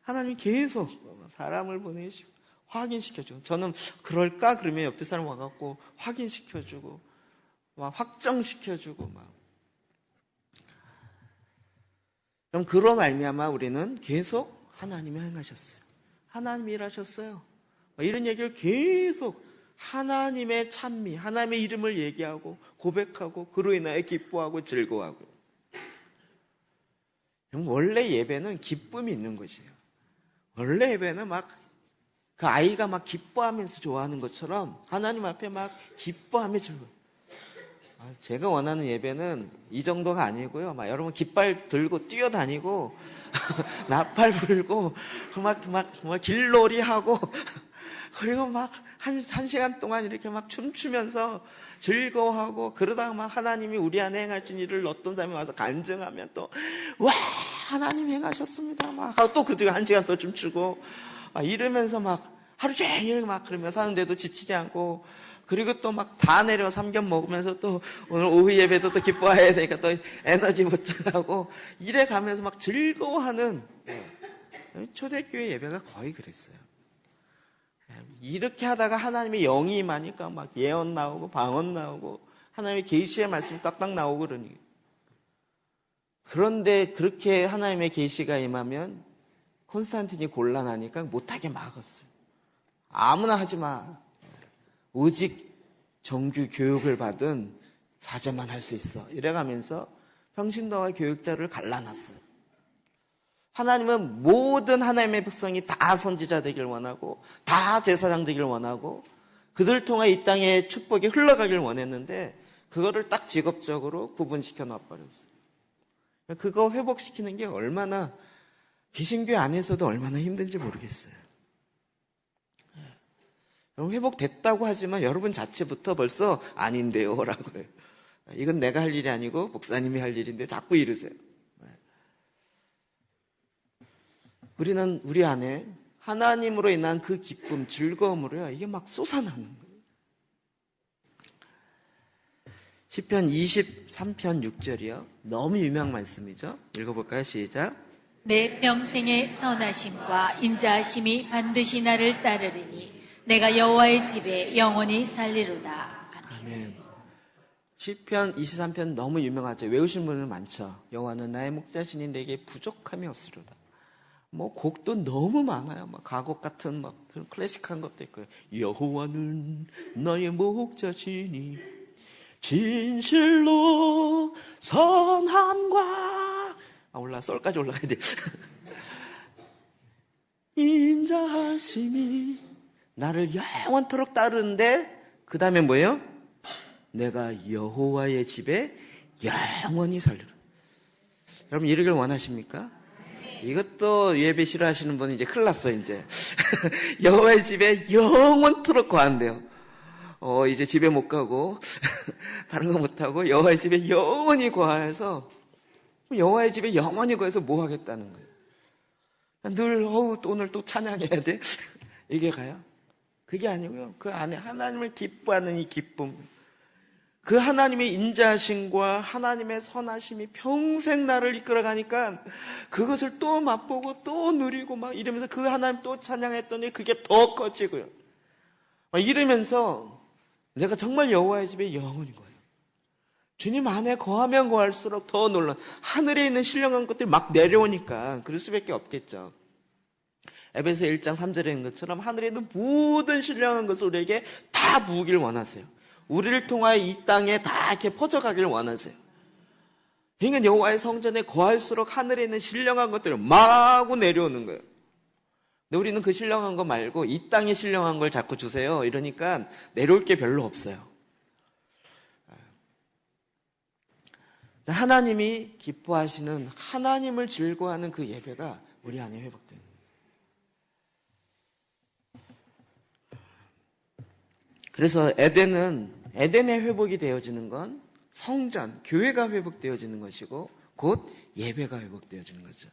하나님이 계속 사람을 보내시고 확인시켜주고, 저는 그럴까? 그러면 옆에 사람 와갖고 확인시켜주고 막 확정시켜주고 막. 그럼 그로 말미암아 우리는 계속 하나님이 행하셨어요. 하나님이 일하셨어요. 이런 얘기를 계속 하나님의 찬미, 하나님의 이름을 얘기하고 고백하고 그로 인하여 기뻐하고 즐거워하고. 원래 예배는 기쁨이 있는 것이에요. 원래 예배는 막 그 아이가 막 기뻐하면서 좋아하는 것처럼 하나님 앞에 막 기뻐하며 즐거워요. 제가 원하는 예배는 이 정도가 아니고요. 막 여러분 깃발 들고 뛰어다니고 나팔 불고 막 길놀이하고 그리고 막 한 시간 동안 이렇게 막 춤추면서 즐거워하고, 그러다가 막 하나님이 우리 안에 행하신 일을 어떤 사람이 와서 간증하면 또 와, 하나님 행하셨습니다 막 또 그 뒤에 1시간 또 춤추고 막 이러면서 막 하루 종일 막 그러면서 사는데도 지치지 않고, 그리고 또 막 다 내려 삼겹 먹으면서 또 오늘 오후 예배도 또 기뻐해야 되니까 또 에너지 보충하고 이래 가면서 막 즐거워하는, 초대교회 예배가 거의 그랬어요. 이렇게 하다가 하나님의 영이 임하니까 막 예언 나오고 방언 나오고 하나님의 계시의 말씀이 딱딱 나오고 그러니. 그런데 그렇게 하나님의 계시가 임하면 콘스탄틴이 곤란하니까 못하게 막았어요. 아무나 하지 마. 오직 정규 교육을 받은 사제만 할 수 있어. 이래가면서 평신도와 교육자를 갈라놨어요. 하나님은 모든 하나님의 백성이 다 선지자 되길 원하고 다 제사장 되길 원하고 그들 통해 이 땅에 축복이 흘러가길 원했는데 그거를 딱 직업적으로 구분시켜 놔버렸어요. 그거 회복시키는 게 얼마나 개신교회 안에서도 얼마나 힘든지 모르겠어요. 여러분 회복됐다고 하지만 여러분 자체부터 벌써 아닌데요 라고 해요. 이건 내가 할 일이 아니고 목사님이 할 일인데 자꾸 이러세요. 우리는 우리 안에 하나님으로 인한 그 기쁨, 즐거움으로요 이게 막 솟아나는 거예요. 시편 23편 6절이요. 너무 유명한 말씀이죠. 읽어볼까요? 시작. 내 평생의 선하심과 인자하심이 반드시 나를 따르리니 내가 여호와의 집에 영원히 살리로다. 아멘. 시편 23편 너무 유명하죠. 외우신 분은 많죠. 여호와는 나의 목자시니 내게 부족함이 없으리로다. 뭐 곡도 너무 많아요. 막 가곡 같은 막 그런 클래식한 것도 있고요. 여호와는 나의 목자시니 진실로 선함과 솔까지 올라가야 돼. 인자하심이 나를 영원토록 따르는데 그 다음에 뭐예요? 내가 여호와의 집에 영원히 살리라. 여러분 이러길 원하십니까? 이것도 예배 싫어하시는 분은 이제 큰일 났어 이제. 여호와의 집에 영원토록 거한대요. 이제 집에 못 가고 다른 거 못 하고 여호와의 집에 영원히 거해서 여호와의 집에 영원히 거해서 뭐 하겠다는 거예요. 늘 오늘 또 찬양해야 돼. 이게 가요? 그게 아니고요. 그 안에 하나님을 기뻐하는 이 기쁨, 그 하나님의 인자하심과 하나님의 선하심이 평생 나를 이끌어가니까 그것을 또 맛보고 또 누리고 막 이러면서 그 하나님 또 찬양했더니 그게 더 커지고요. 이러면서 내가 정말 여호와의 집에 영원히 거예요. 주님 안에 거하면 거할수록 더 놀라. 하늘에 있는 신령한 것들이 막 내려오니까 그럴 수밖에 없겠죠. 에베소 1장 3절에 있는 것처럼 하늘에 있는 모든 신령한 것을 우리에게 다 부으길 원하세요. 우리를 통하여 이 땅에 다 이렇게 퍼져가길 원하세요. 그러니까 여호와의 성전에 거할수록 하늘에 있는 신령한 것들이 마구 내려오는 거예요. 근데 우리는 그 신령한 거 말고 이 땅에 신령한 걸 자꾸 주세요. 이러니까 내려올 게 별로 없어요. 하나님이 기뻐하시는, 하나님을 즐거워하는 그 예배가 우리 안에 회복되는 거예요. 그래서 에덴의 회복이 되어지는 건 성전, 교회가 회복되어지는 것이고 곧 예배가 회복되어지는 거죠.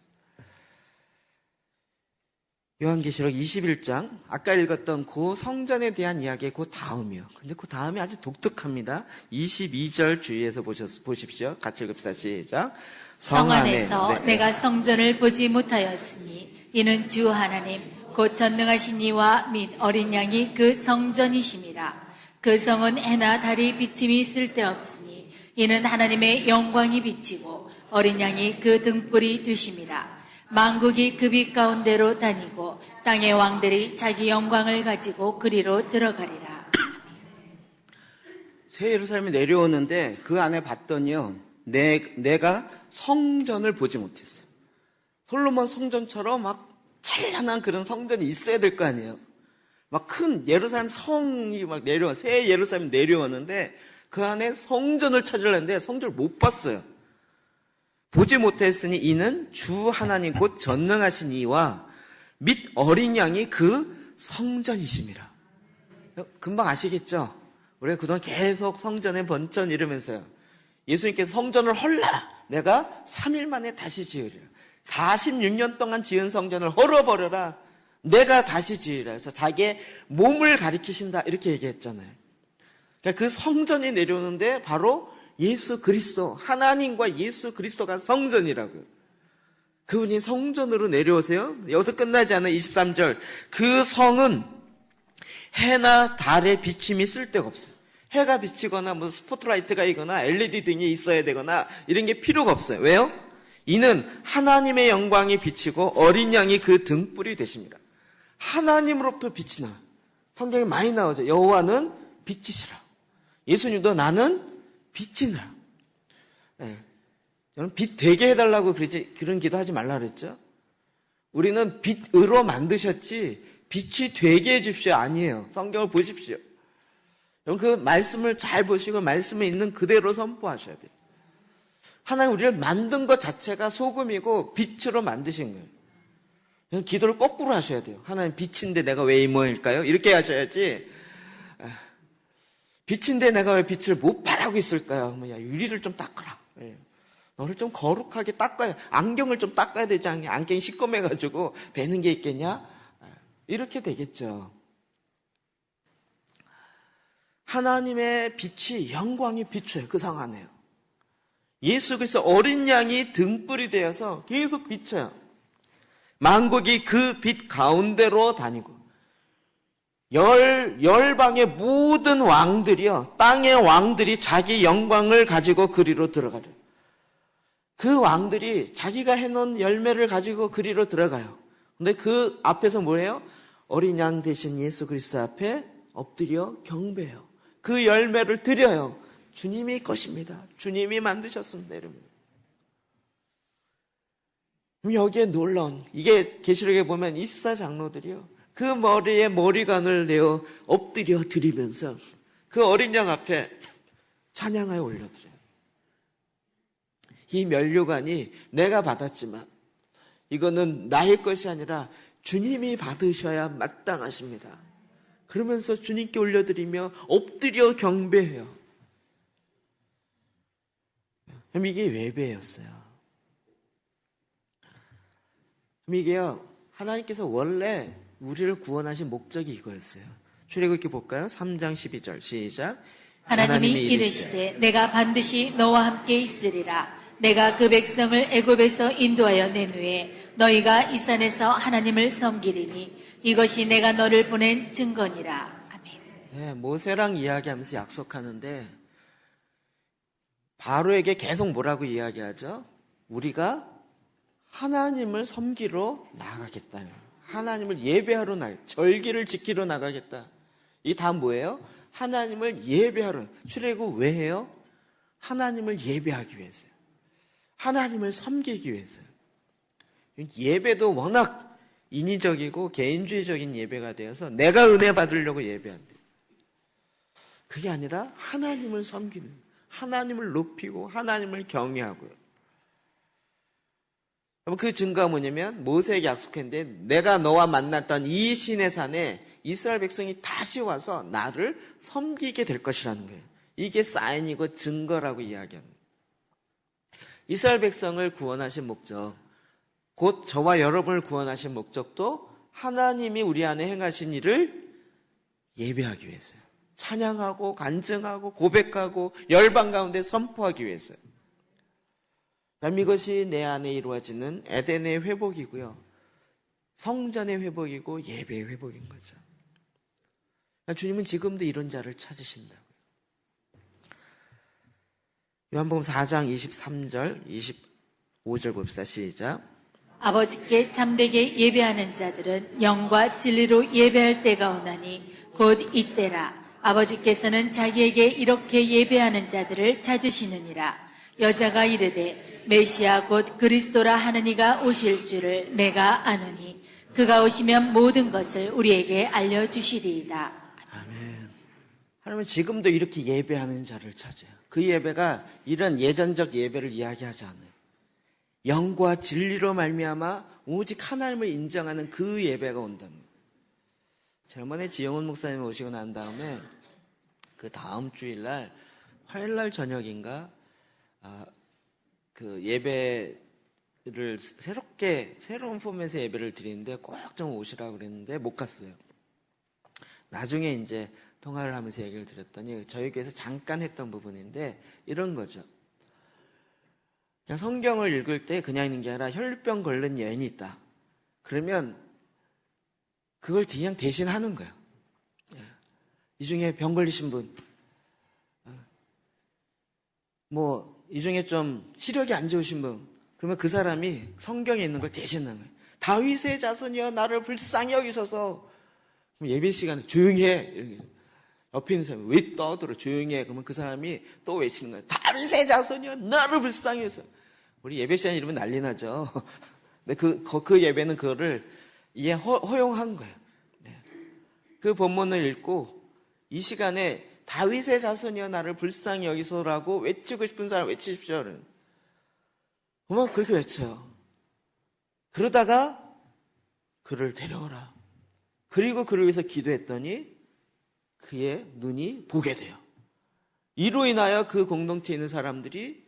요한계시록 21장, 아까 읽었던 그 성전에 대한 이야기의 그 다음이요. 근데 그 다음이 아주 독특합니다. 22절 주의해서 보십시오. 같이 읽읍시다. 시작. 성 안에서 내가 성전을 보지 못하였으니 이는 주 하나님 곧 전능하신 이와 및 어린 양이 그 성전이심이라. 그 성은 해나 달이 비침이 쓸데없으니 이는 하나님의 영광이 비치고 어린 양이 그 등불이 되심이라. 만국이 그 빛 가운데로 다니고 땅의 왕들이 자기 영광을 가지고 그리로 들어가리라. 새 예루살렘이 내려오는데 그 안에 봤더니요, 내가 성전을 보지 못했어요. 솔로몬 성전처럼 막 찬란한 그런 성전이 있어야 될 거 아니에요. 막 큰 예루살렘 성이 막 새 예루살렘이 내려오는데 그 안에 성전을 찾으려는데 성전을 못 봤어요. 보지 못했으니 이는 주 하나님 곧 전능하신 이와 및 어린 양이 그 성전이심이라. 금방 아시겠죠? 우리가 그동안 계속 성전에 번전 이러면서요. 예수님께서 성전을 헐라 내가 3일 만에 다시 지으리라. 46년 동안 지은 성전을 헐어버려라. 내가 다시 지으리라. 그래서 자기의 몸을 가리키신다 이렇게 얘기했잖아요. 그러니까 그 성전이 내려오는데 바로 예수 그리스도, 하나님과 예수 그리스도가 성전이라고요. 그분이 성전으로 내려오세요. 여기서 끝나지 않은 23절. 그 성은 해나 달의 비침이 쓸데가 없어요. 해가 비치거나 뭐 스포트라이트가 있거나 LED 등이 있어야 되거나 이런 게 필요가 없어요. 왜요? 이는 하나님의 영광이 비치고 어린 양이 그 등불이 되십니다. 하나님으로부터 빛이 나와요. 성경에 많이 나오죠. 여호와는 빛이시라. 예수님도 나는 빛이라. 네. 저는 빛 되게 해달라고 그런 기도 하지 말라 그랬죠? 우리는 빛으로 만드셨지 빛이 되게 해주십시오 아니에요. 성경을 보십시오. 여러분 그 말씀을 잘 보시고 말씀에 있는 그대로 선포하셔야 돼요. 하나님 우리를 만든 것 자체가 소금이고 빛으로 만드신 거예요. 기도를 거꾸로 하셔야 돼요. 하나님 빛인데 내가 왜 이모일까요? 이렇게 하셔야지. 빛인데 내가 왜 빛을 못 발하고 있을까요? 야, 유리를 좀 닦아라. 너를 좀 거룩하게 닦아야, 안경을 좀 닦아야 되지 않냐? 안경이 시꺼매가지고 배는 게 있겠냐? 이렇게 되겠죠. 하나님의 빛이 영광이 비춰요. 그 상 안에요. 예수 그리스도 어린 양이 등불이 되어서 계속 비쳐요. 만국이 그 빛 가운데로 다니고 열방의 모든 왕들이요, 땅의 왕들이 자기 영광을 가지고 그리로 들어가요. 그 왕들이 자기가 해놓은 열매를 가지고 그리로 들어가요. 근데 그 앞에서 뭐예요? 어린 양 대신 예수 그리스도 앞에 엎드려 경배해요. 그 열매를 드려요. 주님이 것입니다. 주님이 만드셨습니다. 여러분. 여기에 놀라운, 이게 계시록에 보면 24장로들이요. 그 머리에 머리관을 내어 엎드려 드리면서 그 어린 양 앞에 찬양하여 올려드려요. 이 면류관이 내가 받았지만 이거는 나의 것이 아니라 주님이 받으셔야 마땅하십니다. 그러면서 주님께 올려드리며 엎드려 경배해요. 이게 예배였어요. 이게요, 하나님께서 원래 우리를 구원하신 목적이 이거였어요. 출애굽기 볼까요? 3장 12절 시작. 하나님이 이르시되 내가 반드시 너와 함께 있으리라. 내가 그 백성을 애굽에서 인도하여 낸 후에 너희가 이 산에서 하나님을 섬기리니 이것이 내가 너를 보낸 증거니라. 아멘. 네, 모세랑 이야기하면서 약속하는데 바로에게 계속 뭐라고 이야기하죠? 우리가 하나님을 섬기러 나가겠다. 하나님을 예배하러 절기를 지키러 나가겠다. 이게 다 뭐예요? 하나님을 예배하러. 출애굽 왜 해요? 하나님을 예배하기 위해서요. 하나님을 섬기기 위해서요. 예배도 워낙 인위적이고 개인주의적인 예배가 되어서 내가 은혜 받으려고 예배한대요. 그게 아니라 하나님을 섬기는, 하나님을 높이고 하나님을 경외하고요. 그 증거가 뭐냐면 모세에게 약속했는데 내가 너와 만났던 이 시내산에 이스라엘 백성이 다시 와서 나를 섬기게 될 것이라는 거예요. 이게 사인이고 증거라고 이야기하는 거예요. 이스라엘 백성을 구원하신 목적, 곧 저와 여러분을 구원하신 목적도 하나님이 우리 안에 행하신 일을 예배하기 위해서요. 찬양하고 간증하고 고백하고 열방 가운데 선포하기 위해서요. 이것이 내 안에 이루어지는 에덴의 회복이고요. 성전의 회복이고 예배의 회복인 거죠. 주님은 지금도 이런 자를 찾으신다고요. 요한복음 4장 23절, 25절 봅시다. 시작. 아버지께 참되게 예배하는 자들은 영과 진리로 예배할 때가 오나니 곧 이때라. 아버지께서는 자기에게 이렇게 예배하는 자들을 찾으시느니라. 여자가 이르되 메시아 곧 그리스도라 하는 이가 오실 줄을 내가 아노니 그가 오시면 모든 것을 우리에게 알려주시리이다. 아멘. 하나님은 지금도 이렇게 예배하는 자를 찾아요. 그 예배가 이런 예전적 예배를 이야기하지 않아요. 영과 진리로 말미암아 오직 하나님을 인정하는 그 예배가 온다는 거예요. 저번에 지영훈 목사님 오시고 난 다음에 그 다음 주일날 화요일날 저녁인가 그 예배를 새로운 포맷의 예배를 드리는데 꼭 좀 오시라고 그랬는데 못 갔어요. 나중에 이제 통화를 하면서 얘기를 드렸더니 저희 교회에서 잠깐 했던 부분인데 이런 거죠. 그냥 성경을 읽을 때 그냥 있는 게 아니라 혈병 걸린 여인이 있다. 그러면 그걸 그냥 대신 하는 거예요. 이 중에 병 걸리신 분, 이 중에 좀 시력이 안 좋으신 분, 그러면 그 사람이 성경에 있는 걸 대신하는 거예요. 다윗의 자손이여 나를 불쌍히 여기소서. 그럼 예배 시간에 조용히 해. 옆에 있는 사람이 왜 떠들어? 조용히 해. 그러면 그 사람이 또 외치는 거예요. 다윗의 자손이여 나를 불쌍히 여기소서. 우리 예배 시간 이러면 난리 나죠. 근데 그 예배는 그거를 이게 허용한 거예요. 네. 그 본문을 읽고 이 시간에 다윗의 자손이여 나를 불쌍히 여기소라고 외치고 싶은 사람 외치십시오. 어머, 그렇게 외쳐요. 그러다가 그를 데려오라. 그리고 그를 위해서 기도했더니 그의 눈이 보게 돼요. 이로 인하여 그 공동체에 있는 사람들이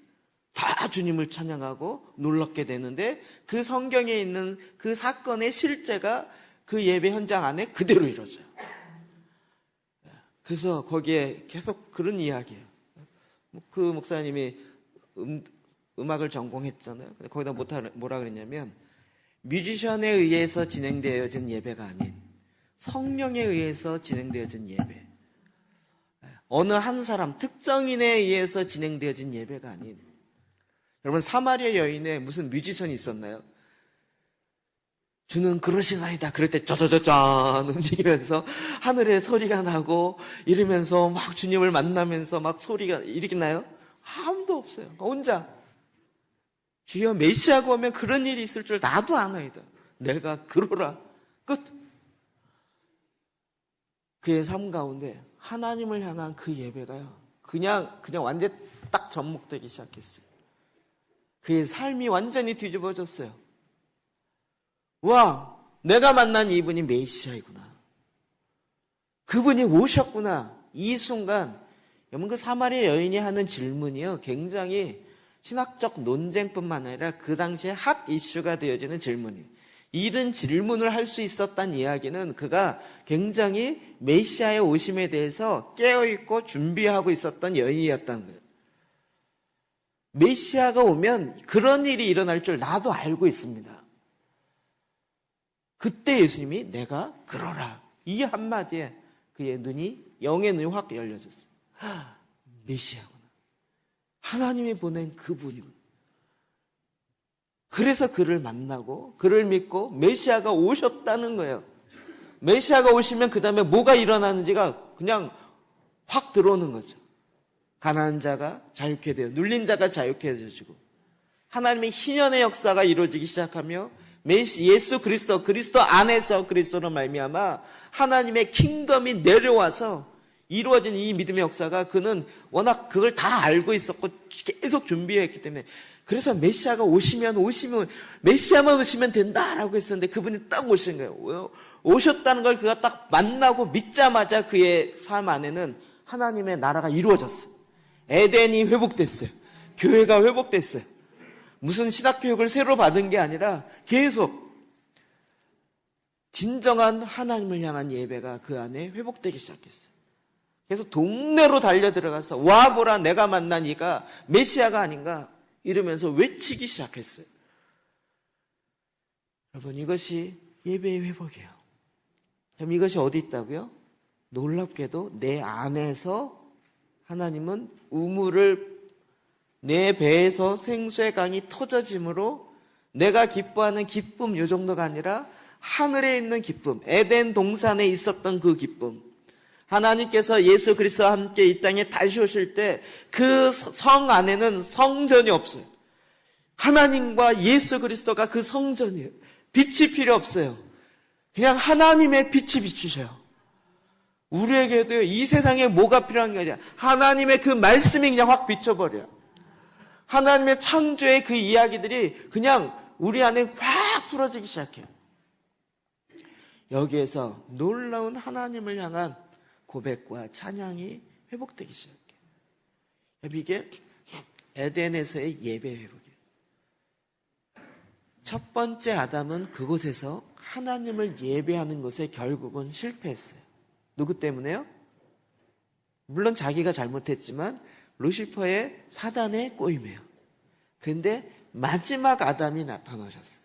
다 주님을 찬양하고 놀랍게 되는데 그 성경에 있는 그 사건의 실제가 그 예배 현장 안에 그대로 이루어져요. 그래서 거기에 계속 그런 이야기예요. 그 목사님이 음악을 전공했잖아요. 근데 거기다 뭐라 그랬냐면 뮤지션에 의해서 진행되어진 예배가 아닌 성령에 의해서 진행되어진 예배. 어느 한 사람, 특정인에 의해서 진행되어진 예배가 아닌. 여러분, 사마리아 여인에 무슨 뮤지션이 있었나요? 주는 그러시나이다. 그럴 때 짜자자잔 움직이면서 하늘에 소리가 나고 이러면서 막 주님을 만나면서 막 소리가 일으키나요? 아무도 없어요. 혼자. 주여 메시아가 오면 그런 일이 있을 줄 나도 아나이다. 내가 그러라. 끝. 그의 삶 가운데 하나님을 향한 그 예배가요. 그냥 완전 딱 접목되기 시작했어요. 그의 삶이 완전히 뒤집어졌어요. 와, 내가 만난 이분이 메시아이구나. 그분이 오셨구나. 이 순간, 여러분 그 사마리아 여인이 하는 질문이요. 굉장히 신학적 논쟁뿐만 아니라 그 당시에 핫 이슈가 되어지는 질문이에요. 이런 질문을 할 수 있었다는 이야기는 그가 굉장히 메시아의 오심에 대해서 깨어있고 준비하고 있었던 여인이었다는 거예요. 메시아가 오면 그런 일이 일어날 줄 나도 알고 있습니다. 그때 예수님이 내가 그러라. 이 한마디에 그의 눈이, 영의 눈이 확 열려졌어요. 메시아구나. 하나님이 보낸 그분이구나. 그래서 그를 만나고 그를 믿고 메시아가 오셨다는 거예요. 메시아가 오시면 그 다음에 뭐가 일어나는지가 그냥 확 들어오는 거죠. 가난한 자가 자유케 되어 눌린 자가 자유케 되어지고 하나님의 희년의 역사가 이루어지기 시작하며 예수 그리스도 안에서 그리스도로 말미암아 하나님의 킹덤이 내려와서 이루어진 이 믿음의 역사가 그는 워낙 그걸 다 알고 있었고 계속 준비했기 때문에 그래서 메시아가 오시면 메시아만 오시면 된다라고 했었는데 그분이 딱 오신 거예요. 오셨다는 걸 그가 딱 만나고 믿자마자 그의 삶 안에는 하나님의 나라가 이루어졌어요. 에덴이 회복됐어요. 교회가 회복됐어요. 무슨 신학교육을 새로 받은 게 아니라 계속 진정한 하나님을 향한 예배가 그 안에 회복되기 시작했어요. 그래서 동네로 달려들어가서 와보라 내가 만난 이가 메시아가 아닌가 이러면서 외치기 시작했어요. 여러분 이것이 예배의 회복이에요. 그럼 이것이 어디 있다고요? 놀랍게도 내 안에서 하나님은 우물을 내 배에서 생수의 강이 터져짐으로 내가 기뻐하는 기쁨 이 정도가 아니라 하늘에 있는 기쁨, 에덴 동산에 있었던 그 기쁨, 하나님께서 예수 그리스도와 함께 이 땅에 다시 오실 때 그 성 안에는 성전이 없어요. 하나님과 예수 그리스도가 그 성전이에요. 빛이 필요 없어요. 그냥 하나님의 빛이 비추셔요. 우리에게도 이 세상에 뭐가 필요한 게 아니라 하나님의 그 말씀이 그냥 확 비춰버려요. 하나님의 창조의 그 이야기들이 그냥 우리 안에 확 풀어지기 시작해요. 여기에서 놀라운 하나님을 향한 고백과 찬양이 회복되기 시작해요. 이게 에덴에서의 예배 회복이에요. 첫 번째 아담은 그곳에서 하나님을 예배하는 것에 결국은 실패했어요. 누구 때문에요? 물론 자기가 잘못했지만 루시퍼의 사단의 꼬임이에요. 그런데 마지막 아담이 나타나셨어요.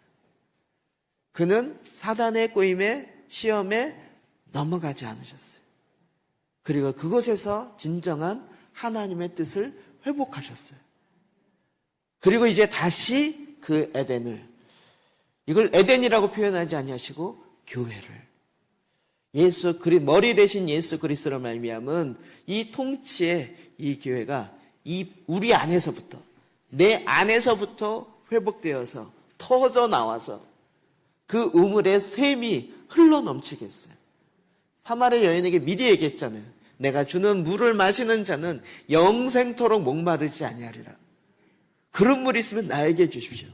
그는 사단의 꼬임에 시험에 넘어가지 않으셨어요. 그리고 그곳에서 진정한 하나님의 뜻을 회복하셨어요. 그리고 이제 다시 그 에덴을, 이걸 에덴이라고 표현하지 아니하시고 교회를, 머리 대신 예수 그리스도로 말미암은 이 통치의 이 교회가 우리 안에서부터, 내 안에서부터 회복되어서 터져 나와서 그 우물에 샘이 흘러넘치게 했어요. 사마리아 여인에게 미리 얘기했잖아요. 내가 주는 물을 마시는 자는 영생토록 목마르지 아니하리라. 그런 물이 있으면 나에게 주십시오.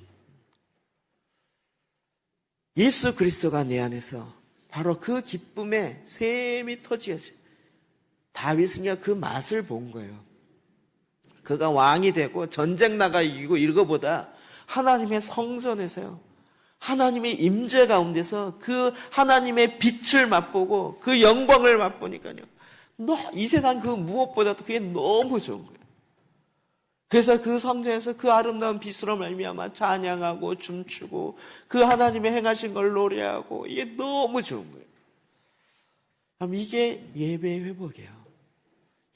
예수 그리스도가 내 안에서 바로 그 기쁨에 샘이 터지게 하죠. 다윗은요, 그 맛을 본 거예요. 그가 왕이 되고 전쟁 나가 이기고 이거보다 하나님의 성전에서요, 하나님의 임재 가운데서 그 하나님의 빛을 맛보고 그 영광을 맛보니까요, 이 세상 그 무엇보다도 그게 너무 좋은 거예요. 그래서 그 성전에서 그 아름다운 빛으로 말미암아 찬양하고 춤추고 그 하나님의 행하신 걸 노래하고, 이게 너무 좋은 거예요. 그럼 이게 예배의 회복이에요.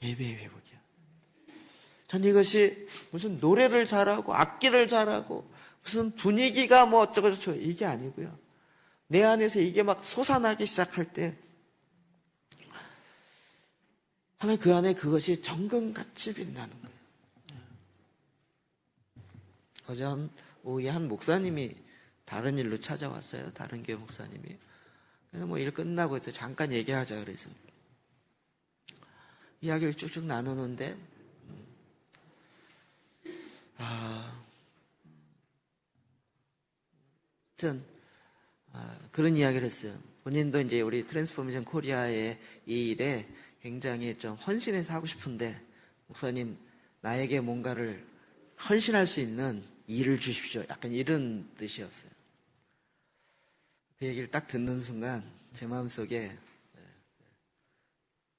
예배의 회복이야. 전 이것이 무슨 노래를 잘하고 악기를 잘하고 무슨 분위기가 뭐 어쩌고저쩌고 이게 아니고요. 내 안에서 이게 막 솟아나기 시작할 때 하나님 그 안에 그것이 정금같이 빛나는 거예요. 어제 오후에 한 목사님이 다른 일로 찾아왔어요. 다른 교회 목사님이. 그래서 뭐 일 끝나고 해서 잠깐 얘기하자 그래서 이야기를 쭉쭉 나누는데 하여튼 그런 이야기를 했어요. 본인도 이제 우리 트랜스포메이션 코리아의 이 일에 굉장히 좀 헌신해서 하고 싶은데, 목사님 나에게 뭔가를 헌신할 수 있는 일을 주십시오. 약간 이런 뜻이었어요. 그 얘기를 딱 듣는 순간 제 마음속에,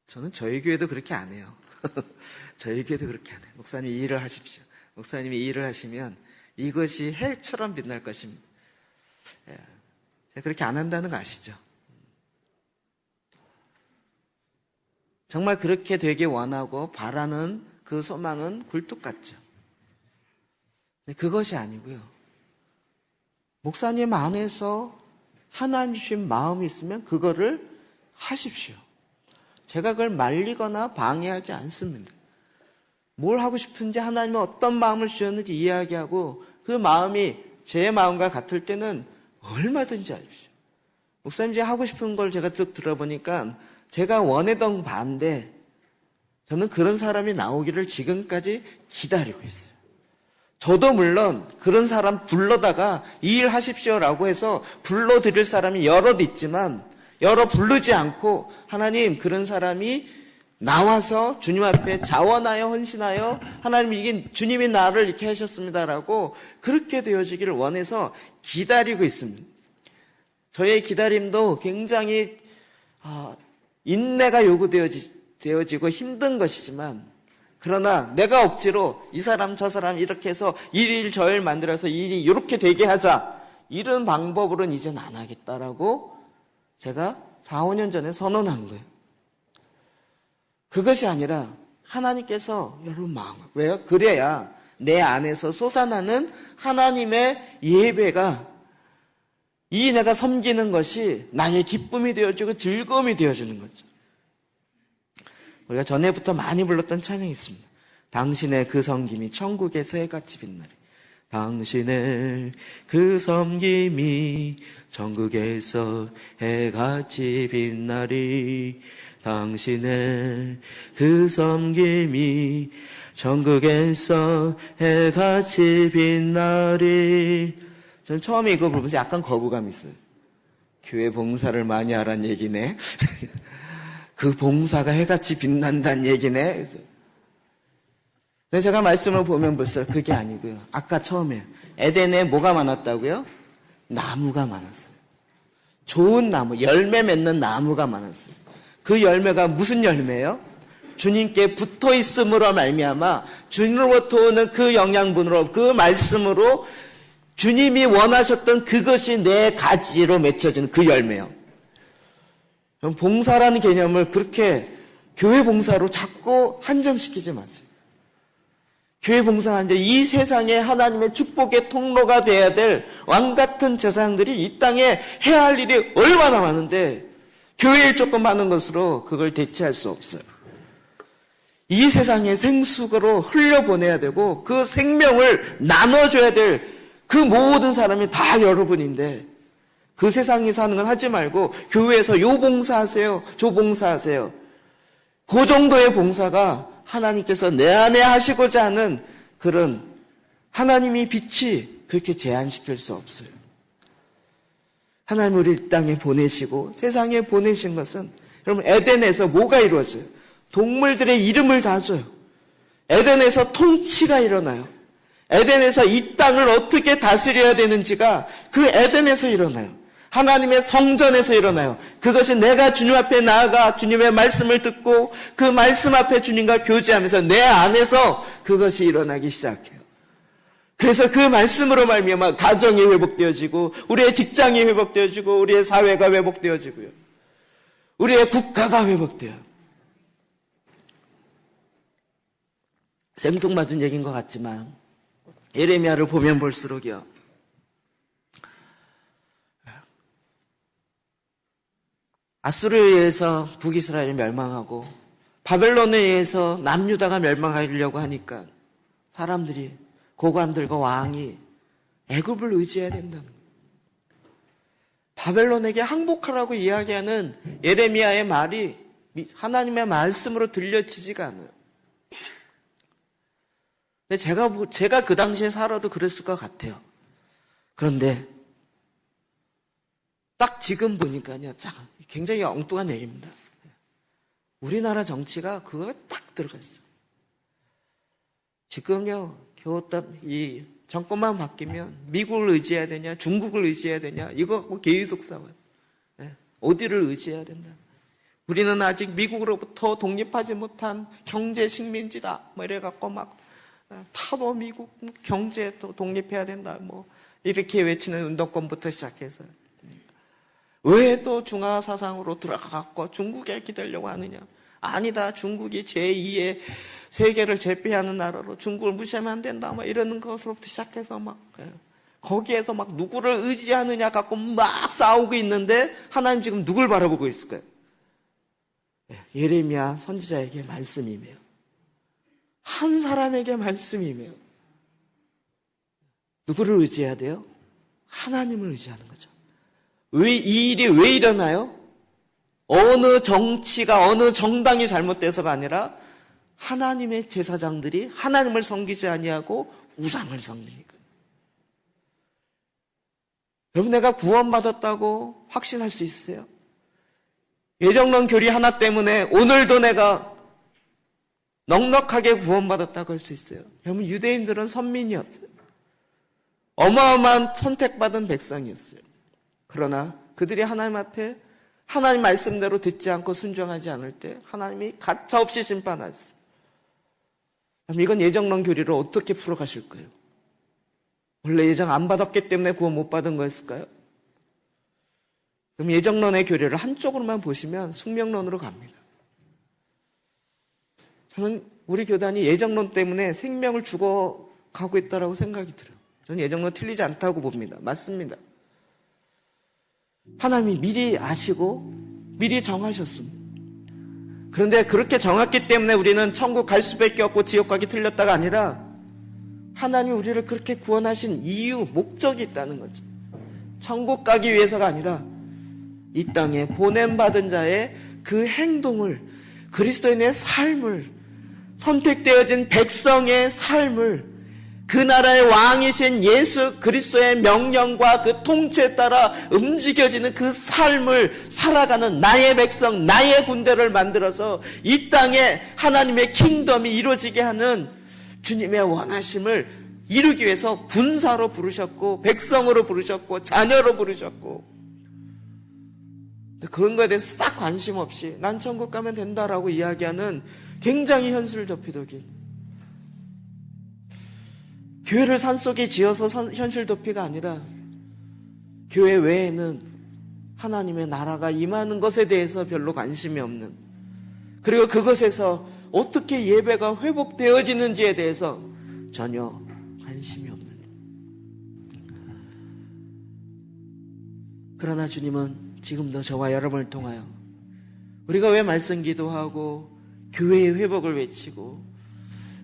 저는 저희 교회도 그렇게 안 해요. 저희 교회도 그렇게 안 해요. 목사님 이 일을 하십시오. 목사님이 이 일을 하시면 이것이 해처럼 빛날 것입니다. 제가 그렇게 안 한다는 거 아시죠? 정말 그렇게 되길 원하고 바라는 그 소망은 굴뚝 같죠. 근데 그것이 아니고요. 목사님 안에서 하나님 주신 마음이 있으면 그거를 하십시오. 제가 그걸 말리거나 방해하지 않습니다. 뭘 하고 싶은지, 하나님은 어떤 마음을 주셨는지 이야기하고 그 마음이 제 마음과 같을 때는 얼마든지 하십시오. 목사님 제가 하고 싶은 걸 제가 쭉 들어보니까 제가 원했던 반대, 저는 그런 사람이 나오기를 지금까지 기다리고 있어요. 저도 물론 그런 사람 불러다가 이 일 하십시오라고 해서 불러드릴 사람이 여럿 있지만 여러 부르지 않고, 하나님 그런 사람이 나와서 주님 앞에 자원하여 헌신하여 하나님 이게 주님이 나를 이렇게 하셨습니다라고 그렇게 되어지기를 원해서 기다리고 있습니다. 저의 기다림도 굉장히 인내가 요구되어지고 힘든 것이지만, 그러나 내가 억지로 이 사람 저 사람 이렇게 해서 일일 저일 만들어서 일이 이렇게 되게 하자, 이런 방법으로는 이제는 안 하겠다라고 제가 4, 5년 전에 선언한 거예요. 그것이 아니라 하나님께서 여러분 마음, 왜요? 그래야 내 안에서 솟아나는 하나님의 예배가, 이 내가 섬기는 것이 나의 기쁨이 되어지고 즐거움이 되어지는 거죠. 우리가 전에부터 많이 불렀던 찬양이 있습니다. 당신의 그 섬김이 천국에서 해같이 빛나리. 당신의 그 섬김이 천국에서 해같이 빛나리. 당신의 그 섬김이 천국에서 해같이 빛나리. 전 처음에 이거 부르면서 약간 거부감이 있어요. 교회 봉사를 많이 하란 얘기네. 그 봉사가 해같이 빛난다는 얘기네. 그래서 근데 제가 말씀을 보면 벌써 그게 아니고요. 아까 처음에 에덴에 뭐가 많았다고요? 나무가 많았어요. 좋은 나무, 열매 맺는 나무가 많았어요. 그 열매가 무슨 열매예요? 주님께 붙어 있음으로 말미암아 주님으로부터 오는 그 영양분으로, 그 말씀으로 주님이 원하셨던 그것이 내 가지로 맺혀지는 그 열매요. 봉사라는 개념을 그렇게 교회 봉사로 자꾸 한정시키지 마세요. 교회 봉사가 이 세상에 하나님의 축복의 통로가 돼야 될 왕같은 제사장들이 이 땅에 해야 할 일이 얼마나 많은데 교회에 조금 많은 것으로 그걸 대체할 수 없어요. 이 세상에 생수로 흘려보내야 되고 그 생명을 나눠줘야 될 그 모든 사람이 다 여러분인데 그 세상에 사는 건 하지 말고 교회에서 요 봉사하세요, 저 봉사하세요. 그 정도의 봉사가 하나님께서 내 안에 하시고자 하는 그런 하나님이 빛이 그렇게 제한시킬 수 없어요. 하나님 우리 이 땅에 보내시고 세상에 보내신 것은 여러분 에덴에서 뭐가 이루어져요? 동물들의 이름을 다 줘요. 에덴에서 통치가 일어나요. 에덴에서 이 땅을 어떻게 다스려야 되는지가 그 에덴에서 일어나요. 하나님의 성전에서 일어나요. 그것이 내가 주님 앞에 나아가 주님의 말씀을 듣고 그 말씀 앞에 주님과 교제하면서 내 안에서 그것이 일어나기 시작해요. 그래서 그 말씀으로 말미암아 가정이 회복되어지고 우리의 직장이 회복되어지고 우리의 사회가 회복되어지고요. 우리의 국가가 회복돼요. 생뚱맞은 얘기인 것 같지만 예레미야를 보면 볼수록요. 아수르에 의해서 북이스라엘이 멸망하고 바벨론에 의해서 남유다가 멸망하려고 하니까 사람들이 고관들과 왕이 애굽을 의지해야 된다는 거예요. 바벨론에게 항복하라고 이야기하는 예레미야의 말이 하나님의 말씀으로 들려지지가 않아요. 근데 제가 그 당시에 살아도 그랬을 것 같아요. 그런데 딱 지금 보니까요, 굉장히 엉뚱한 얘기입니다. 우리나라 정치가 그거에 딱 들어가 있어요. 지금요, 이 정권만 바뀌면 미국을 의지해야 되냐, 중국을 의지해야 되냐, 이거 갖고 계속 싸워요. 어디를 의지해야 된다. 우리는 아직 미국으로부터 독립하지 못한 경제 식민지다. 뭐 이래갖고 막 타도 미국 경제 또 독립해야 된다. 뭐 이렇게 외치는 운동권부터 시작해서 왜 또 중화 사상으로 들어가갖고 중국에 기대려고 하느냐? 아니다. 중국이 제2의 세계를 제패하는 나라로 중국을 무시하면 안 된다. 막 이러는 것으로부터 시작해서 막 거기에서 막 누구를 의지하느냐 갖고 막 싸우고 있는데 하나님 지금 누굴 바라보고 있을까요? 예레미야 선지자에게 말씀이며 한 사람에게 말씀이며 누구를 의지해야 돼요? 하나님을 의지하는 거죠. 이 일이 왜 일어나요? 어느 정치가 어느 정당이 잘못돼서가 아니라 하나님의 제사장들이 하나님을 섬기지 아니하고 우상을 섬기니까. 여러분 내가 구원받았다고 확신할 수 있어요? 예정론 교리 하나 때문에 오늘도 내가 넉넉하게 구원받았다고 할 수 있어요? 여러분 유대인들은 선민이었어요. 어마어마한 선택받은 백성이었어요. 그러나 그들이 하나님 앞에 하나님 말씀대로 듣지 않고 순종하지 않을 때 하나님이 가차없이 심판하셨어요. 이건 예정론 교리를 어떻게 풀어가실 거예요? 원래 예정 안 받았기 때문에 구원 못 받은 거였을까요? 그럼 예정론의 교리를 한쪽으로만 보시면 숙명론으로 갑니다. 저는 우리 교단이 예정론 때문에 생명을 죽어가고 있다고 생각이 들어요. 저는 예정론 틀리지 않다고 봅니다. 맞습니다. 하나님이 미리 아시고 미리 정하셨습니다. 그런데 그렇게 정했기 때문에 우리는 천국 갈 수밖에 없고 지옥 가기 틀렸다가 아니라 하나님이 우리를 그렇게 구원하신 이유, 목적이 있다는 거죠. 천국 가기 위해서가 아니라 이 땅에 보냄받은 자의 그 행동을, 그리스도인의 삶을, 선택되어진 백성의 삶을, 그 나라의 왕이신 예수 그리스도의 명령과 그 통치에 따라 움직여지는 그 삶을 살아가는 나의 백성, 나의 군대를 만들어서 이 땅에 하나님의 킹덤이 이루어지게 하는 주님의 원하심을 이루기 위해서 군사로 부르셨고 백성으로 부르셨고 자녀로 부르셨고, 그런 거에 대해서 싹 관심 없이 난 천국 가면 된다라고 이야기하는 굉장히 현실 도피적인, 교회를 산속에 지어서 현실 도피가 아니라 교회 외에는 하나님의 나라가 임하는 것에 대해서 별로 관심이 없는, 그리고 그것에서 어떻게 예배가 회복되어지는지에 대해서 전혀 관심이 없는. 그러나 주님은 지금도 저와 여러분을 통하여 우리가 왜 말씀 기도하고 교회의 회복을 외치고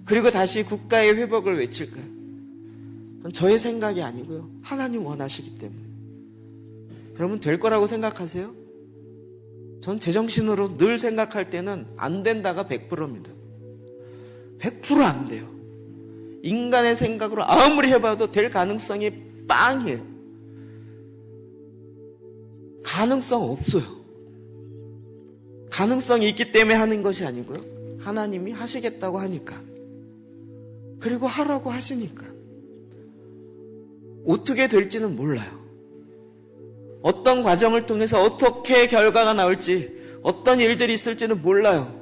그리고 다시 국가의 회복을 외칠까요? 저의 생각이 아니고요. 하나님 원하시기 때문에. 여러분 될 거라고 생각하세요? 전 제정신으로 늘 생각할 때는 안 된다가 100%입니다. 100% 안 돼요. 인간의 생각으로 아무리 해봐도 될 가능성이 빵이에요. 가능성 없어요. 가능성이 있기 때문에 하는 것이 아니고요. 하나님이 하시겠다고 하니까. 그리고 하라고 하시니까. 어떻게 될지는 몰라요. 어떤 과정을 통해서 어떻게 결과가 나올지, 어떤 일들이 있을지는 몰라요.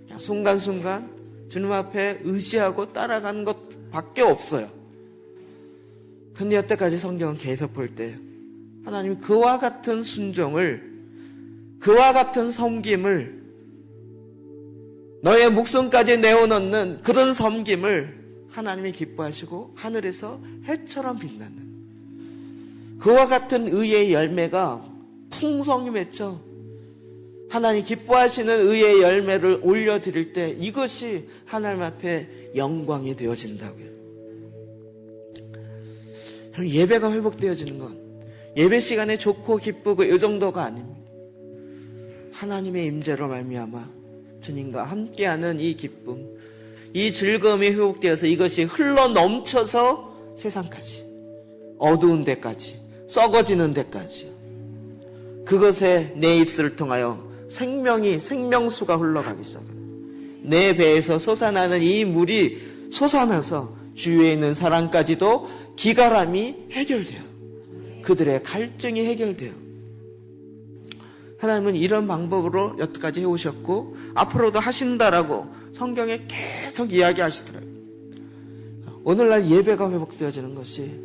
그냥 순간순간 주님 앞에 의지하고 따라가는 것밖에 없어요. 근데 여태까지 성경은 계속 볼 때 하나님이 그와 같은 순종을, 그와 같은 섬김을, 너의 목숨까지 내어놓는 그런 섬김을 하나님이 기뻐하시고 하늘에서 해처럼 빛나는 그와 같은 의의 열매가 풍성히 맺혀 하나님 기뻐하시는 의의 열매를 올려드릴 때 이것이 하나님 앞에 영광이 되어진다고요. 예배가 회복되어지는 건 예배 시간에 좋고 기쁘고 이 정도가 아닙니다. 하나님의 임재로 말미암아 주님과 함께하는 이 기쁨, 이 즐거움이 회복되어서 이것이 흘러 넘쳐서 세상까지, 어두운 데까지, 썩어지는 데까지, 그것에 내 입술을 통하여 생명수가 흘러가기 시작합니다. 내 배에서 솟아나는 이 물이 솟아나서 주위에 있는 사람까지도 기갈함이 해결돼요. 그들의 갈증이 해결돼요. 하나님은 이런 방법으로 여태까지 해오셨고 앞으로도 하신다라고 성경에 계속 이야기하시더라고요. 오늘날 예배가 회복되어지는 것이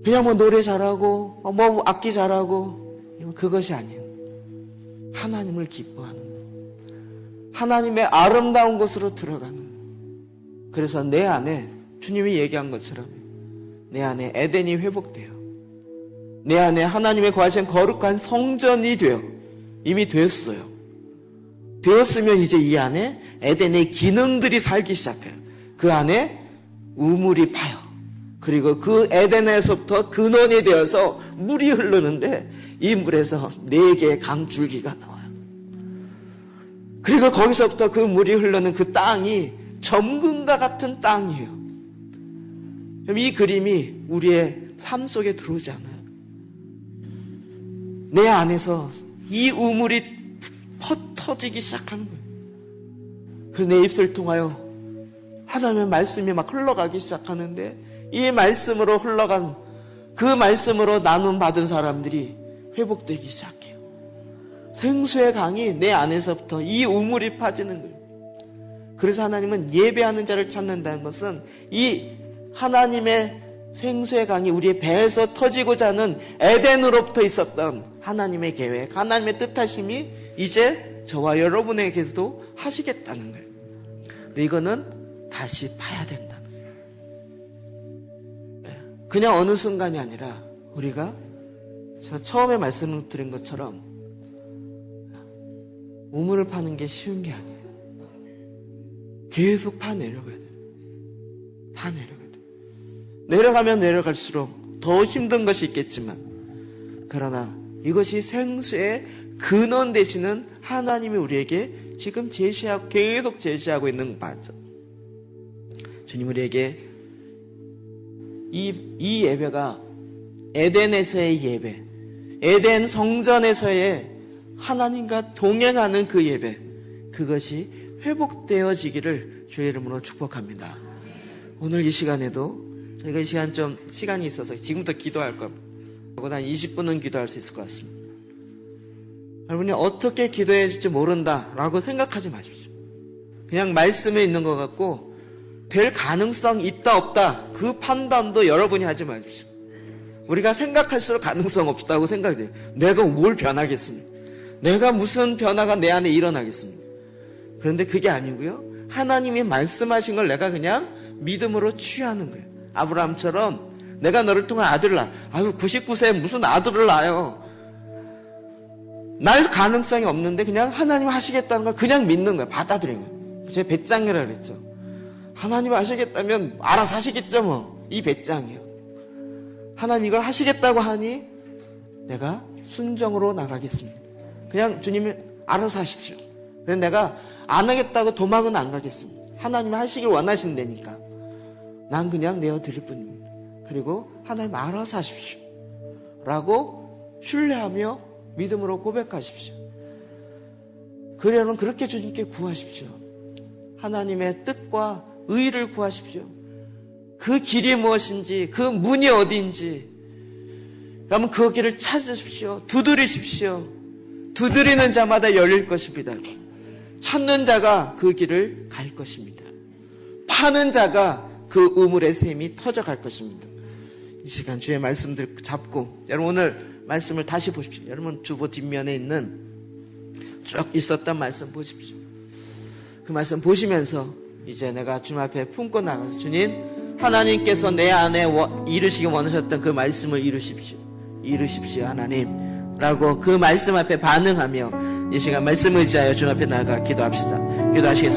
그냥 뭐 노래 잘하고 뭐 악기 잘하고 그것이 아닌 하나님을 기뻐하는, 하나님의 아름다운 곳으로 들어가는, 그래서 내 안에 주님이 얘기한 것처럼 내 안에 에덴이 회복돼요. 내 안에 하나님의 거하신 거룩한 성전이 돼요. 이미 됐어요. 되었으면 이제 이 안에 에덴의 기능들이 살기 시작해요. 그 안에 우물이 파요. 그리고 그 에덴에서부터 근원이 되어서 물이 흐르는데 이 물에서 4개의 강줄기가 나와요. 그리고 거기서부터 그 물이 흐르는 그 땅이 점금과 같은 땅이에요. 이 그림이 우리의 삶 속에 들어오지 않아요? 내 안에서 이 우물이 터지기 시작하는 거예요. 그 내 입술을 통하여 하나님의 말씀이 막 흘러가기 시작하는데 이 말씀으로 흘러간 그 말씀으로 나눔 받은 사람들이 회복되기 시작해요. 생수의 강이 내 안에서부터 이 우물이 파지는 거예요. 그래서 하나님은 예배하는 자를 찾는다는 것은 이 하나님의 생수의 강이 우리의 배에서 터지고자 하는 에덴으로부터 있었던 하나님의 계획, 하나님의 뜻하심이 이제 저와 여러분에게도 하시겠다는 거예요. 근데 이거는 다시 파야 된다는 거예요. 그냥 어느 순간이 아니라 우리가 제가 처음에 말씀을 드린 것처럼 우물을 파는 게 쉬운 게 아니에요. 계속 파내려가야 돼요. 파내려가야 돼요. 내려가면 내려갈수록 더 힘든 것이 있겠지만 그러나 이것이 생수의 근원 되시는 하나님이 우리에게 지금 계속 제시하고 있는 바죠. 주님 우리에게 이 예배가 에덴에서의 예배, 에덴 성전에서의 하나님과 동행하는 그 예배, 그것이 회복되어지기를 주의 이름으로 축복합니다. 오늘 이 시간에도 저희가 이 시간 좀 시간이 있어서 지금부터 기도할 겁니다. 적어도 한 20분은 기도할 수 있을 것 같습니다. 여러분이 어떻게 기도해야 될지 모른다라고 생각하지 마십시오. 그냥 말씀에 있는 것 같고 될 가능성 있다 없다 그 판단도 여러분이 하지 마십시오. 우리가 생각할수록 가능성 없다고 생각돼요. 내가 뭘 변하겠습니까? 내가 무슨 변화가 내 안에 일어나겠습니까? 그런데 그게 아니고요. 하나님이 말씀하신 걸 내가 그냥 믿음으로 취하는 거예요. 아브라함처럼 내가 너를 통한 아들을 낳아. 99세에 무슨 아들을 낳아요. 날 가능성이 없는데 그냥 하나님 하시겠다는 걸 그냥 믿는 거예요. 받아들이는 거예요. 제가 배짱이라고 그랬죠. 하나님 하시겠다면 알아서 하시겠죠 뭐. 이 배짱이요. 하나님 이걸 하시겠다고 하니 내가 순정으로 나가겠습니다. 그냥 주님이 알아서 하십시오. 그래서 내가 안 하겠다고 도망은 안 가겠습니다. 하나님이 하시길 원하시는 데니까 난 그냥 내어드릴 뿐입니다. 그리고 하나님 알아서 하십시오 라고 신뢰하며 믿음으로 고백하십시오. 그러면 그렇게 주님께 구하십시오. 하나님의 뜻과 의를 구하십시오. 그 길이 무엇인지, 그 문이 어디인지, 그러면 그 길을 찾으십시오. 두드리십시오. 두드리는 자마다 열릴 것입니다. 찾는 자가 그 길을 갈 것입니다. 파는 자가 그 우물의 샘이 터져갈 것입니다. 이 시간 주의 말씀들 잡고 여러분 오늘 말씀을 다시 보십시오. 여러분 주보 뒷면에 있는 쭉 있었던 말씀 보십시오. 그 말씀 보시면서 이제 내가 주님 앞에 품고 나가서 주님 하나님께서 내 안에 이루시기 원하셨던 그 말씀을 이루십시오 하나님 라고 그 말씀 앞에 반응하며 이 시간 말씀 의지하여 주님 앞에 나아가 기도합시다. 기도하시겠습니다.